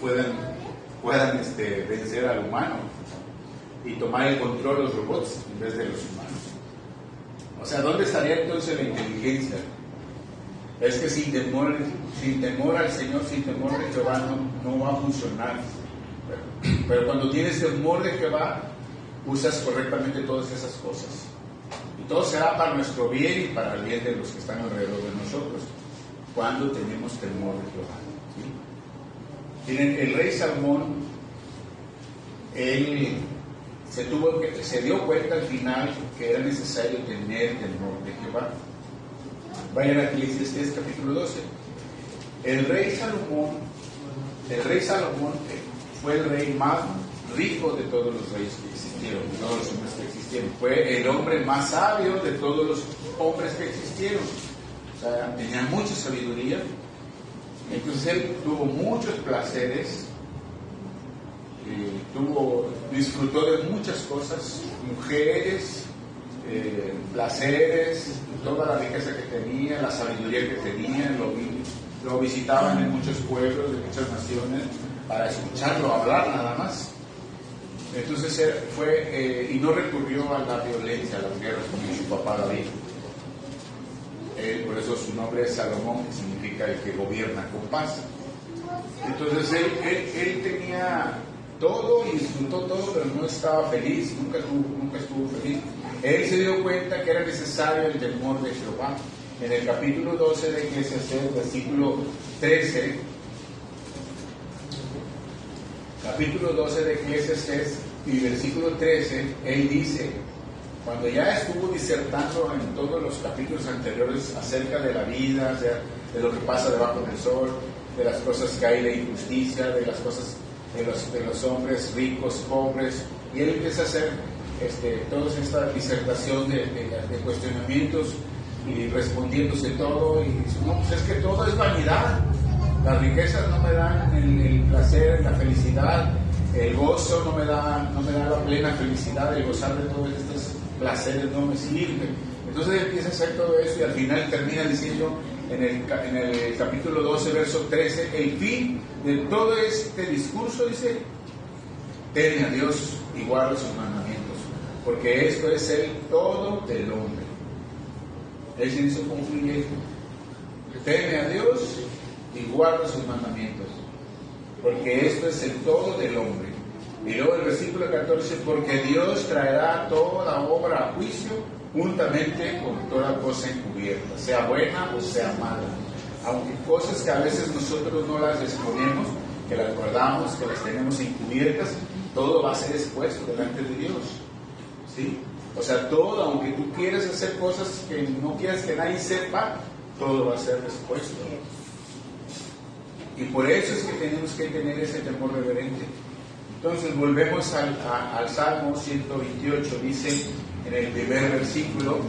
puedan vencer al humano y tomar el control de los robots en vez de los humanos. O sea, ¿dónde estaría entonces la inteligencia? Es que sin temor al Señor, sin temor de Jehová, no va a funcionar. Pero cuando tienes temor de Jehová, usas correctamente todas esas cosas. Y todo será para nuestro bien y para el bien de los que están alrededor de nosotros, cuando tenemos temor de Jehová. ¿Sí? Miren, el rey Salomón, él se dio cuenta al final que era necesario tener temor de Jehová. Vayan a Eclesiastés capítulo 12. El rey Salomón fue el rey más rico de todos los reyes que existieron, de todos los hombres que existieron. Fue el hombre más sabio de todos los hombres que existieron. O sea, tenía mucha sabiduría. Entonces él tuvo muchos placeres, disfrutó de muchas cosas, mujeres, placeres, toda la riqueza que tenía, la sabiduría que tenía. Lo visitaban en muchos pueblos, de muchas naciones, para escucharlo hablar nada más. Entonces él fue, y no recurrió a la violencia, a las guerras, como su papá David. Por eso su nombre es Salomón, que significa el que gobierna con paz. Entonces él tenía todo y disfrutó todo, pero no estaba feliz, nunca estuvo feliz. Él se dio cuenta que era necesario el temor de Jehová. En el capítulo 12 de Eclesiastés, versículo 13, capítulo 12 de Eclesiastés y versículo 13, él dice, cuando ya estuvo disertando en todos los capítulos anteriores acerca de la vida, de lo que pasa debajo del sol, de las cosas que hay de injusticia, de las cosas de los hombres ricos, pobres, y él empieza a hacer toda esta disertación de cuestionamientos y respondiéndose todo, y dice, no, pues es que todo es vanidad, las riquezas no me dan el placer, la felicidad, el gozo no me da la plena felicidad, el gozar de todos estos placeres no me sirve. Entonces él empieza a hacer todo eso y al final termina diciendo en el capítulo 12, verso 13, el fin de todo este discurso, dice, teme a Dios y guarda sus mandamientos, porque esto es el todo del hombre. Él se hizo concluir, teme a Dios y guarda sus mandamientos, porque esto es el todo del hombre. Y luego el versículo 14, porque Dios traerá toda obra a juicio juntamente con toda cosa encubierta, sea buena o sea mala. Aunque cosas que a veces nosotros no las exponemos, que las guardamos, que las tenemos encubiertas, todo va a ser expuesto delante de Dios. ¿Sí? O sea, todo, aunque tú quieras hacer cosas que no quieras que nadie sepa, todo va a ser expuesto. Y por eso es que tenemos que tener ese temor reverente. Entonces volvemos al Salmo 128, dice en el primer versículo,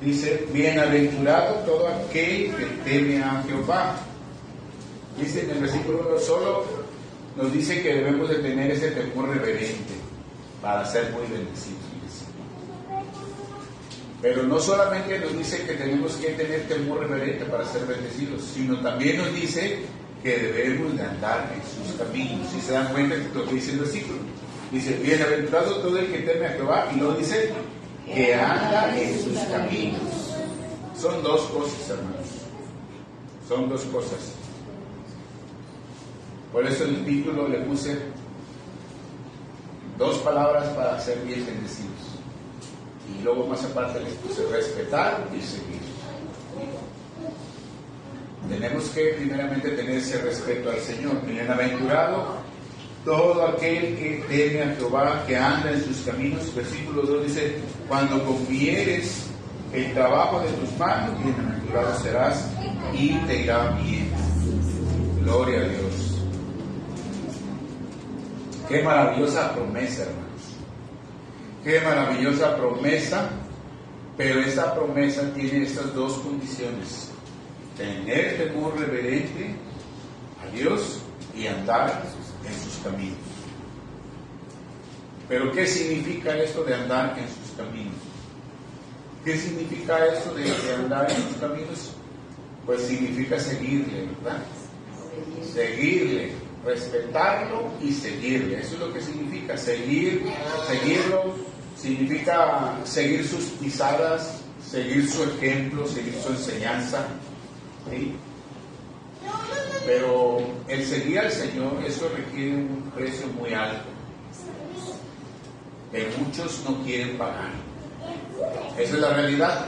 dice, bienaventurado todo aquel que teme a Jehová. Dice en el versículo 1 solo, nos dice que debemos de tener ese temor reverente para ser muy bendecidos. Pero no solamente nos dice que tenemos que tener temor reverente para ser bendecidos, sino también nos dice que debemos de andar en sus caminos. Si se dan cuenta de lo que dice el versículo, dice, bienaventurado todo el que teme a Jehová, y luego dice, que anda en sus caminos. Son dos cosas, hermanos. Son dos cosas. Por eso en el título le puse dos palabras para ser bien bendecidos. Y luego más aparte les puse respetar y seguir. Tenemos que primeramente tener ese respeto al Señor. Bienaventurado todo aquel que teme a Jehová, que anda en sus caminos. Versículo 2 dice, cuando convieres el trabajo de tus manos, bienaventurado serás y te irá bien. Gloria a Dios. Qué maravillosa promesa, hermanos. Qué maravillosa promesa, pero esta promesa tiene estas dos condiciones: tener temor reverente a Dios y andar en sus caminos. Pero ¿qué significa esto de andar en sus caminos? ¿Qué significa esto de andar en sus caminos? Pues significa seguirle, ¿verdad? Seguirle, respetarlo y seguirle. Eso es lo que significa. Seguirlo significa seguir sus pisadas, seguir su ejemplo, seguir su enseñanza. ¿Sí? Pero el seguir al Señor, eso requiere un precio muy alto, que muchos no quieren pagar. Esa es la realidad.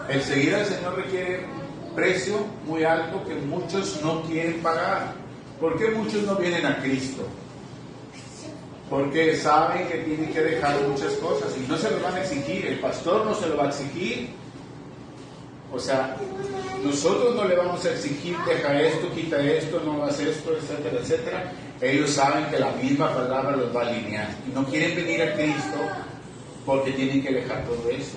El seguir al Señor requiere un precio muy alto que muchos no quieren pagar. ¿Por qué muchos no vienen a Cristo? Porque saben que tienen que dejar muchas cosas y no se lo van a exigir. El pastor no se lo va a exigir. O sea, nosotros no le vamos a exigir, deja esto, quita esto, no hagas esto, etcétera, etcétera. Ellos saben que la misma palabra los va a alinear y no quieren venir a Cristo porque tienen que dejar todo eso.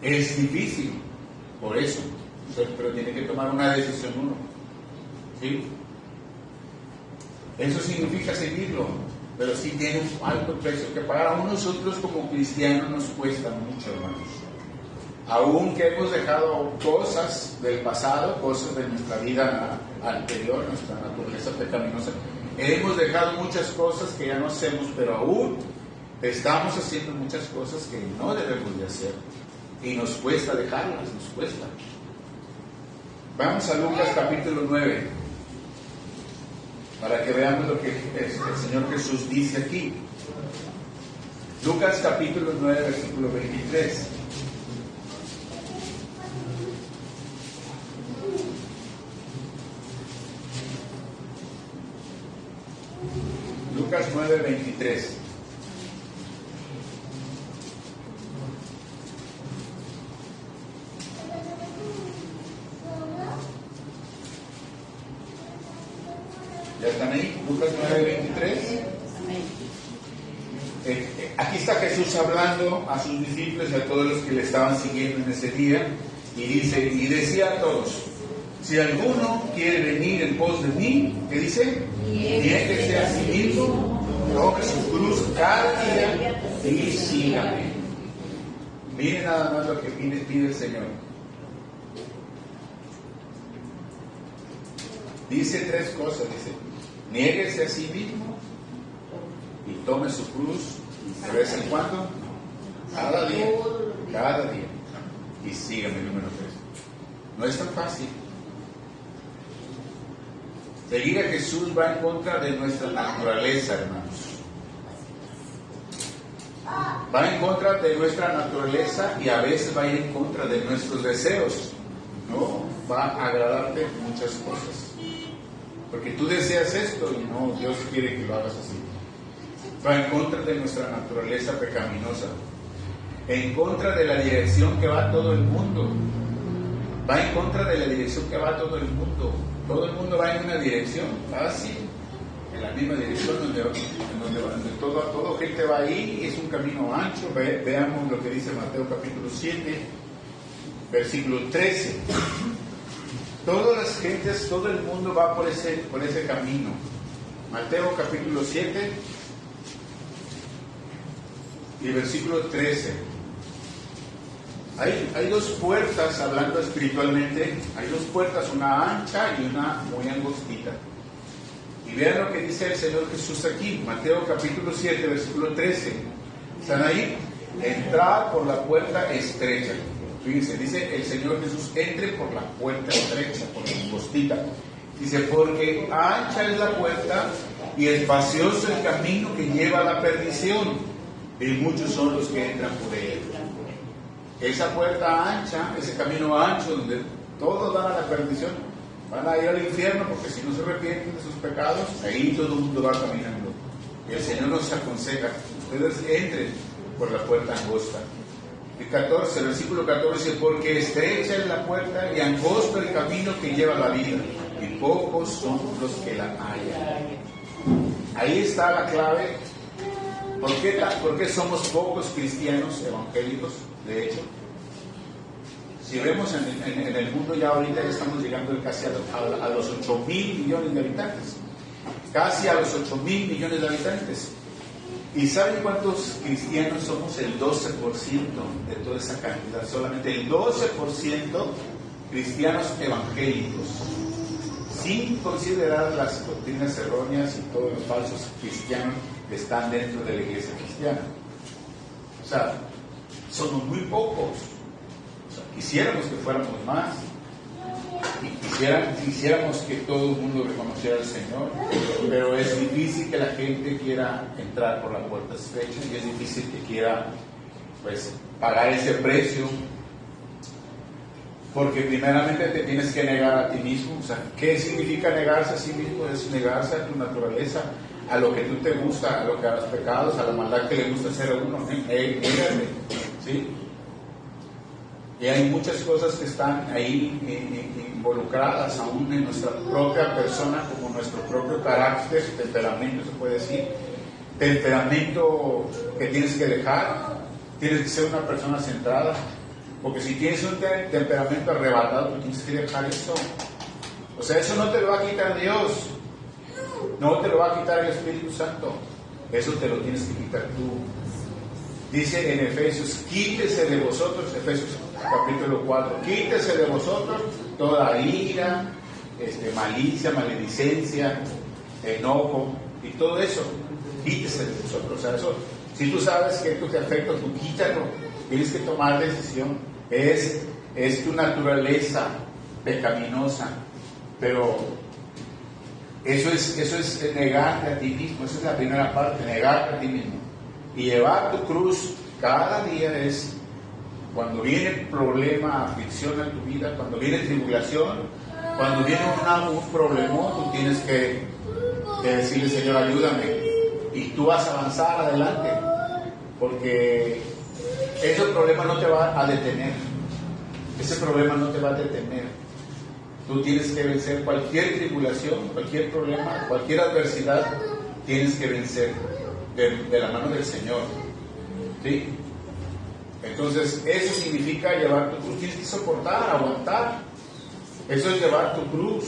Es difícil, por eso, pero tiene que tomar una decisión uno. ¿Sí? Eso significa seguirlo, pero sí tiene un alto precio que pagar. A nosotros como cristianos nos cuesta mucho, hermanos. Aunque hemos dejado cosas del pasado, cosas de nuestra vida anterior, nuestra naturaleza pecaminosa, hemos dejado muchas cosas que ya no hacemos, pero aún estamos haciendo muchas cosas que no debemos de hacer. Y nos cuesta dejarlas, nos cuesta. Vamos a Lucas capítulo 9, para que veamos lo que el Señor Jesús dice aquí. Lucas capítulo 9, versículo 23. Lucas 9, 23. ¿Ya están ahí? Lucas 9, 23. Aquí está Jesús hablando a sus discípulos y a todos los que le estaban siguiendo en ese día, y dice, y decía a todos: si alguno quiere venir en pos de mí, ¿qué dice? Niéguese a sí mismo, tome su cruz cada día y sígame. Miren nada más lo que pide el Señor. Dice tres cosas, dice: niéguese a sí mismo y tome su cruz de vez en cuando, cada día, y sígame. Número 3. No es tan fácil, Seguir a Jesús va en contra de nuestra naturaleza, hermanos. Va en contra de nuestra naturaleza y a veces va a ir en contra de nuestros deseos. No va a agradarte muchas cosas. Porque tú deseas esto y no, Dios quiere que lo hagas así. Va en contra de nuestra naturaleza pecaminosa. En contra de la dirección que va todo el mundo. Va en contra de la dirección que va todo el mundo. Todo el mundo va en una dirección, va así, en la misma dirección donde todo gente va ahí, es un camino ancho. Veamos lo que dice Mateo capítulo 7, versículo 13. Todas las gentes, todo el mundo va por ese camino. Mateo capítulo 7 y versículo 13. Hay dos puertas, hablando espiritualmente, hay dos puertas, una ancha y una muy angostita. Y vean lo que dice el Señor Jesús aquí, Mateo capítulo 7, versículo 13. ¿Están ahí? Entrad por la puerta estrecha. Fíjense, dice el Señor Jesús, entre por la puerta estrecha, por la angostita. Dice, porque ancha es la puerta y espacioso el camino que lleva a la perdición, y muchos son los que entran por ella. Esa puerta ancha, ese camino ancho donde todos van a la perdición, van a ir al infierno porque si no se arrepienten de sus pecados, ahí todo el mundo va caminando. Y el Señor nos aconseja, ustedes entren por la puerta angosta. El 14, versículo 14 dice, porque estrecha es la puerta y angosto el camino que lleva a la vida, y pocos son los que la hallan. Ahí está la clave. ¿Por qué somos pocos cristianos evangélicos? De hecho, si vemos en el mundo ya ahorita ya estamos llegando casi a los 8.000 millones de habitantes. Casi a los 8.000 millones de habitantes. ¿Y saben cuántos cristianos somos? El 12% de toda esa cantidad. Solamente el 12% cristianos evangélicos. Sin considerar las doctrinas erróneas y todos los falsos cristianos que están dentro de la iglesia cristiana. O sea, somos muy pocos. O sea, quisiéramos que fuéramos más. Y quisiéramos que todo el mundo reconociera al Señor, pero es difícil que la gente quiera entrar por la puerta estrecha y es difícil que quiera, pues, pagar ese precio, porque primeramente te tienes que negar a ti mismo. O sea, ¿qué significa negarse a sí mismo? Es negarse a tu naturaleza, a lo que tú te gusta, a los pecados, a la maldad que le gusta hacer a uno. Négate, ¿sí? Y hay muchas cosas que están ahí involucradas aún en nuestra propia persona, como nuestro propio carácter, temperamento, se puede decir. Temperamento que tienes que dejar, tienes que ser una persona centrada, porque si tienes un temperamento arrebatado, tú tienes que dejar eso. O sea, eso no te lo va a quitar Dios, no te lo va a quitar el Espíritu Santo, eso te lo tienes que quitar tú. Dice en Efesios, quítese de vosotros, Efesios capítulo 4, quítese de vosotros toda ira, malicia, maledicencia, enojo y todo eso, quítese de vosotros. O sea, eso, si tú sabes que esto te afecta, tú quítalo, tienes que tomar decisión. Es tu naturaleza pecaminosa, pero eso es negarte a ti mismo. Esa es la primera parte, negarte a ti mismo. Y llevar tu cruz cada día es, cuando viene problema, aflicción en tu vida, cuando viene tribulación, cuando viene un problemón, tú tienes que decirle, Señor, ayúdame. Y tú vas a avanzar adelante, porque ese problema no te va a detener. Ese problema no te va a detener. Tú tienes que vencer cualquier tribulación, cualquier problema, cualquier adversidad, tienes que vencer de la mano del Señor. ¿Sí? Entonces, eso significa llevar tu cruz. Tienes que soportar, aguantar. Eso es llevar tu cruz.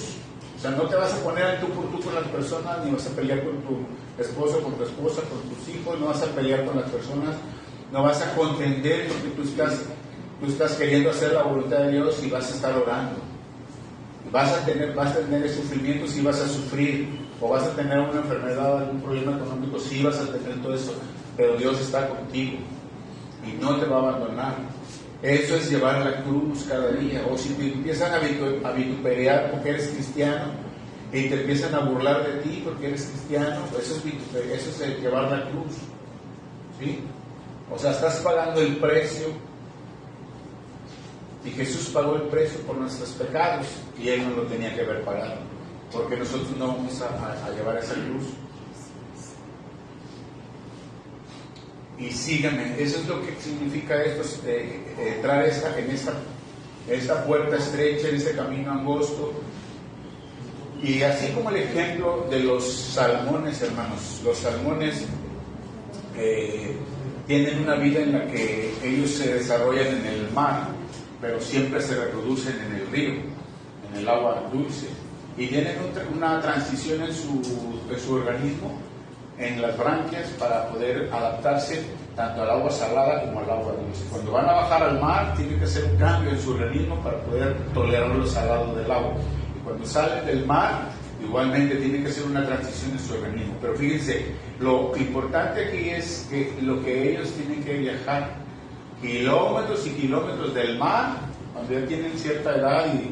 O sea, no te vas a poner al tú por tú con las personas, ni vas a pelear con tu esposo, con tu esposa, con tus hijos, no vas a pelear con las personas, no vas a contender porque tú estás queriendo hacer la voluntad de Dios y vas a estar orando. Vas a tener el sufrimiento, sí vas a sufrir, o vas a tener una enfermedad, algún problema económico, sí vas a tener todo eso, pero Dios está contigo y no te va a abandonar. Eso es llevar la cruz cada día. O si te empiezan a vituperar porque eres cristiano y te empiezan a burlar de ti porque eres cristiano, eso es el llevar la cruz, ¿sí? O sea, estás pagando el precio, y Jesús pagó el precio por nuestros pecados, y Él no lo tenía que haber pagado, porque nosotros no vamos a llevar esa cruz. Y síganme, eso es lo que significa esto, entrar en esta puerta estrecha, en ese camino angosto. Y así como el ejemplo de los salmones, hermanos, los salmones tienen una vida en la que ellos se desarrollan en el mar, pero siempre se reproducen en el río, en el agua dulce, y tienen una transición en su organismo, en las branquias, para poder adaptarse tanto al agua salada como al agua dulce. Cuando van a bajar al mar, tienen que hacer un cambio en su organismo para poder tolerar lo salado del agua. Y cuando salen del mar, igualmente tienen que hacer una transición en su organismo. Pero fíjense, lo importante aquí es que lo que ellos tienen que viajar kilómetros y kilómetros del mar, cuando ya tienen cierta edad y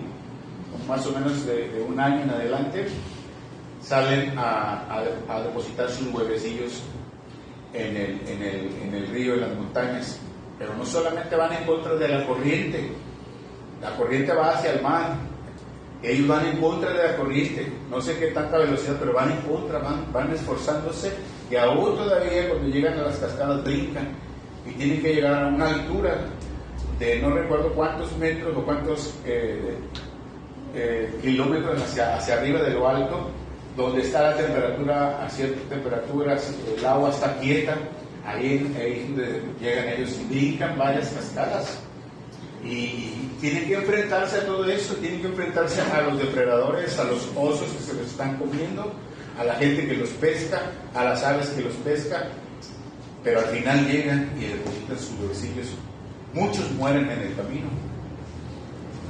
más o menos de un año en adelante, salen a depositar sus huevecillos en el río, en las montañas. Pero no solamente van en contra de la corriente va hacia el mar, ellos van en contra de la corriente, no sé qué tanta velocidad, pero van en contra, van esforzándose, y aún todavía cuando llegan a las cascadas brincan, y tienen que llegar a una altura de no recuerdo cuántos metros o cuántos kilómetros hacia arriba de lo alto, donde está la temperatura, a cierta temperatura, el agua está quieta, ahí es donde llegan ellos y brincan varias cascadas. Y tienen que enfrentarse a todo eso, tienen que enfrentarse a los depredadores, a los osos que se los están comiendo, a la gente que los pesca, a las aves que los pesca, pero al final llegan y depositan sus huevecillos. Muchos mueren en el camino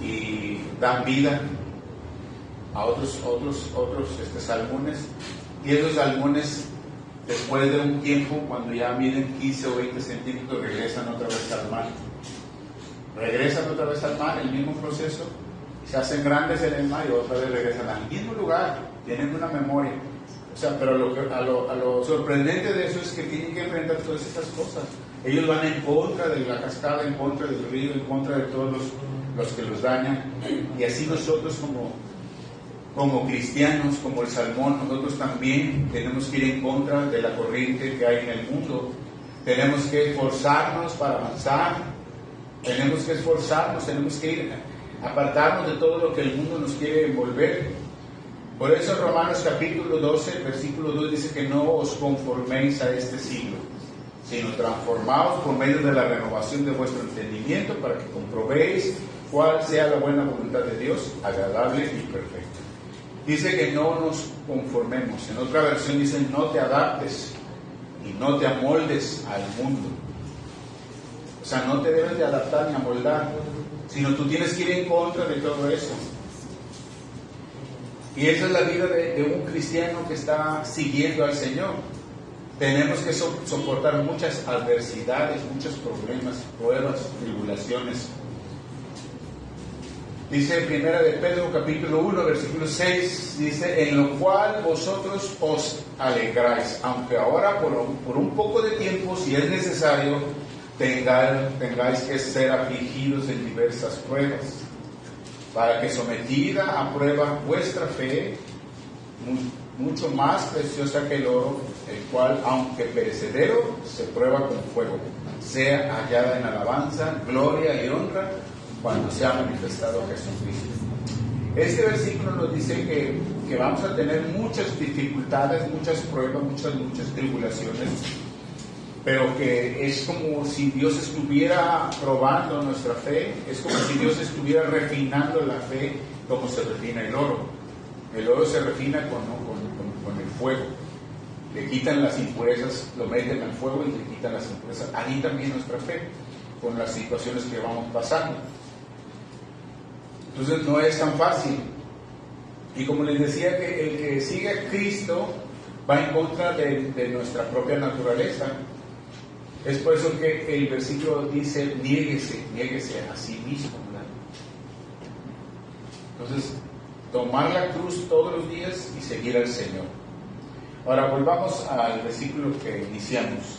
y dan vida a otros salmones, y esos salmones, después de un tiempo, cuando ya miden 15 o 20 centímetros, regresan otra vez al mar. El mismo proceso, se hacen grandes en el mar y otra vez regresan al mismo lugar, tienen una memoria. O sea, pero lo sorprendente de eso es que tienen que enfrentar todas estas cosas. Ellos van en contra de la cascada, en contra del río, en contra de todos los que los dañan, y así nosotros como cristianos, como el salmón, nosotros también tenemos que ir en contra de la corriente que hay en el mundo. Tenemos que esforzarnos para avanzar, tenemos que ir apartarnos de todo lo que el mundo nos quiere envolver. Por eso Romanos capítulo 12, versículo 2 dice que no os conforméis a este siglo, sino transformaos por medio de la renovación de vuestro entendimiento, para que comprobéis cuál sea la buena voluntad de Dios, agradable y perfecta. Dice que no nos conformemos. En otra versión dice no te adaptes y no te amoldes al mundo. O sea, no te debes de adaptar ni amoldar, sino tú tienes que ir en contra de todo eso. Y esa es la vida de un cristiano que está siguiendo al Señor. Tenemos que soportar muchas adversidades, muchos problemas, pruebas, tribulaciones. Dice Primera de Pedro capítulo 1 versículo 6, dice: en lo cual vosotros os alegráis, aunque ahora por un poco de tiempo, si es necesario, tengáis que ser afligidos en diversas pruebas, para que sometida a prueba vuestra fe, mucho más preciosa que el oro, el cual, aunque perecedero, se prueba con fuego, sea hallada en alabanza, gloria y honra cuando se ha manifestado Jesucristo. Este versículo nos dice que vamos a tener muchas dificultades, muchas pruebas, muchas tribulaciones, pero que es como si Dios estuviera probando nuestra fe, es como si Dios estuviera refinando la fe como se refina el oro. El oro se refina con el fuego. Le quitan las impurezas, lo meten al fuego y le quitan las impurezas. Ahí también nuestra fe, con las situaciones que vamos pasando. Entonces no es tan fácil. Y como les decía, que el que sigue a Cristo va en contra de nuestra propia naturaleza. Es por eso que el versículo dice: niéguese a sí mismo, ¿verdad? Entonces, tomar la cruz todos los días y seguir al Señor. Ahora volvamos al versículo que iniciamos,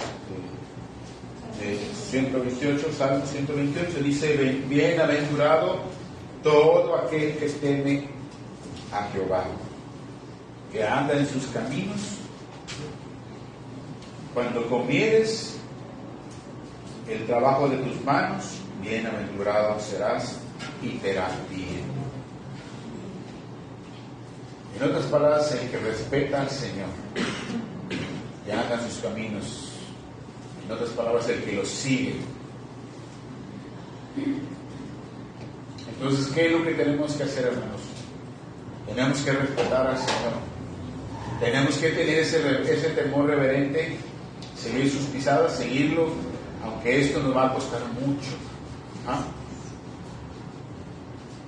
de 128, Salmo 128, dice: bienaventurado todo aquel que teme a Jehová, que anda en sus caminos. Cuando comieres el trabajo de tus manos, bienaventurado serás y te irá bien. En otras palabras, el que respeta al Señor, que anda en sus caminos, en otras palabras, el que lo sigue. Entonces, ¿qué es lo que tenemos que hacer, hermanos? Tenemos que respetar al Señor. Tenemos que tener ese temor reverente, seguir sus pisadas, seguirlo, aunque esto nos va a costar mucho. ¿Ah?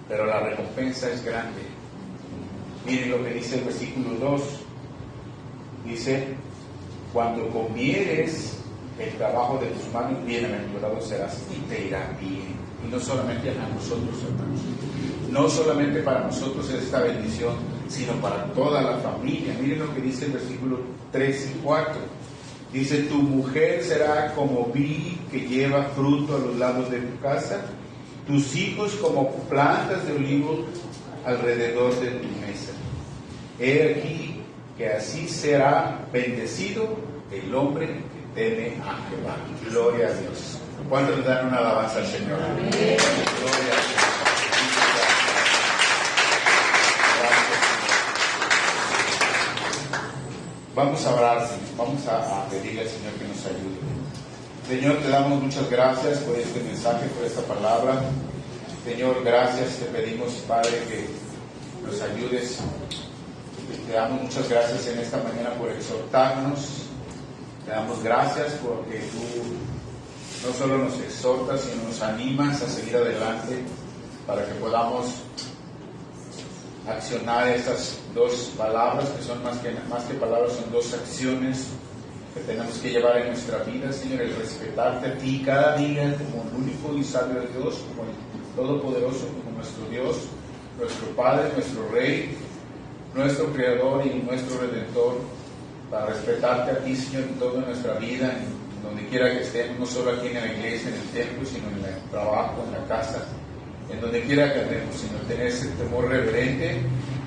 Pero la recompensa es grande. Miren lo que dice el versículo 2. Dice: cuando comieres el trabajo de tus manos, bienaventurado serás y te irá bien. Y no solamente a nosotros, hermanos. No solamente para nosotros es esta bendición, sino para toda la familia. Miren lo que dice el versículo 3 y 4. Dice: tu mujer será como vid que lleva fruto a los lados de tu casa, tus hijos como plantas de olivo alrededor de tu mesa. He aquí que así será bendecido el hombre que teme a Jehová. Gloria a Dios. ¿Cuántos dan una alabanza al Señor? Amén. Gloria a Dios. Vamos a orar, vamos a pedirle al Señor que nos ayude. Señor, te damos muchas gracias por este mensaje, por esta palabra. Señor, gracias, te pedimos, Padre, que nos ayudes. Te damos muchas gracias en esta mañana por exhortarnos. Te damos gracias porque tú no solo nos exhortas, sino nos animas a seguir adelante para que podamos accionar estas dos palabras, que son más que palabras, son dos acciones que tenemos que llevar en nuestra vida, Señor: el respetarte a ti cada día como el único y sabio Dios, como el Todopoderoso, como nuestro Dios, nuestro Padre, nuestro Rey, nuestro Creador y nuestro Redentor, para respetarte a ti, Señor, en toda nuestra vida, en donde quiera que estemos, no solo aquí en la iglesia, en el templo, sino en el trabajo, en la casa, en donde quiera que andemos, Señor, tener ese temor reverente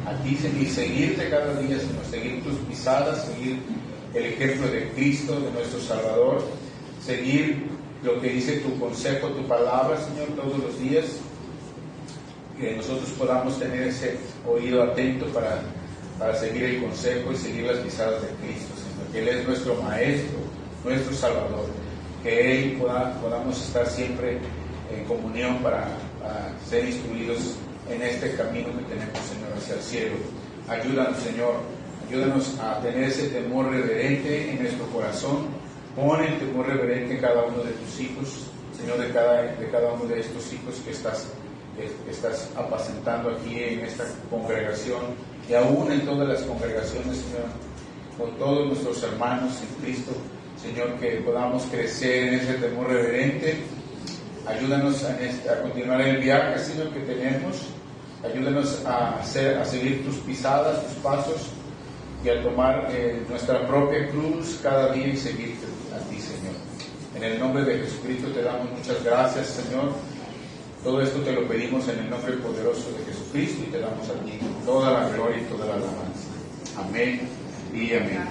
a ti, Señor, y seguirte cada día, Señor, seguir tus pisadas, seguir el ejemplo de Cristo, de nuestro Salvador, seguir lo que dice tu consejo, tu palabra, Señor, todos los días, que nosotros podamos tener ese oído atento para seguir el consejo y seguir las pisadas de Cristo, Señor, que Él es nuestro Maestro, nuestro Salvador, que Él podamos estar siempre en comunión para ser instruidos en este camino que tenemos, Señor, hacia el cielo. Ayúdanos, Señor, ayúdanos a tener ese temor reverente en nuestro corazón. Pon el temor reverente en cada uno de tus hijos, Señor, de cada uno de estos hijos que estás apacentando aquí en esta congregación y aún en todas las congregaciones, Señor, con todos nuestros hermanos en Cristo, Señor, que podamos crecer en ese temor reverente. Ayúdanos a continuar el viaje, Señor, que tenemos. Ayúdanos a seguir tus pisadas, tus pasos, y a tomar nuestra propia cruz cada día y seguirte a ti, Señor. En el nombre de Jesucristo te damos muchas gracias, Señor. Todo esto te lo pedimos en el nombre poderoso de Jesucristo y te damos a ti toda la gloria y toda la alabanza. Amén y amén.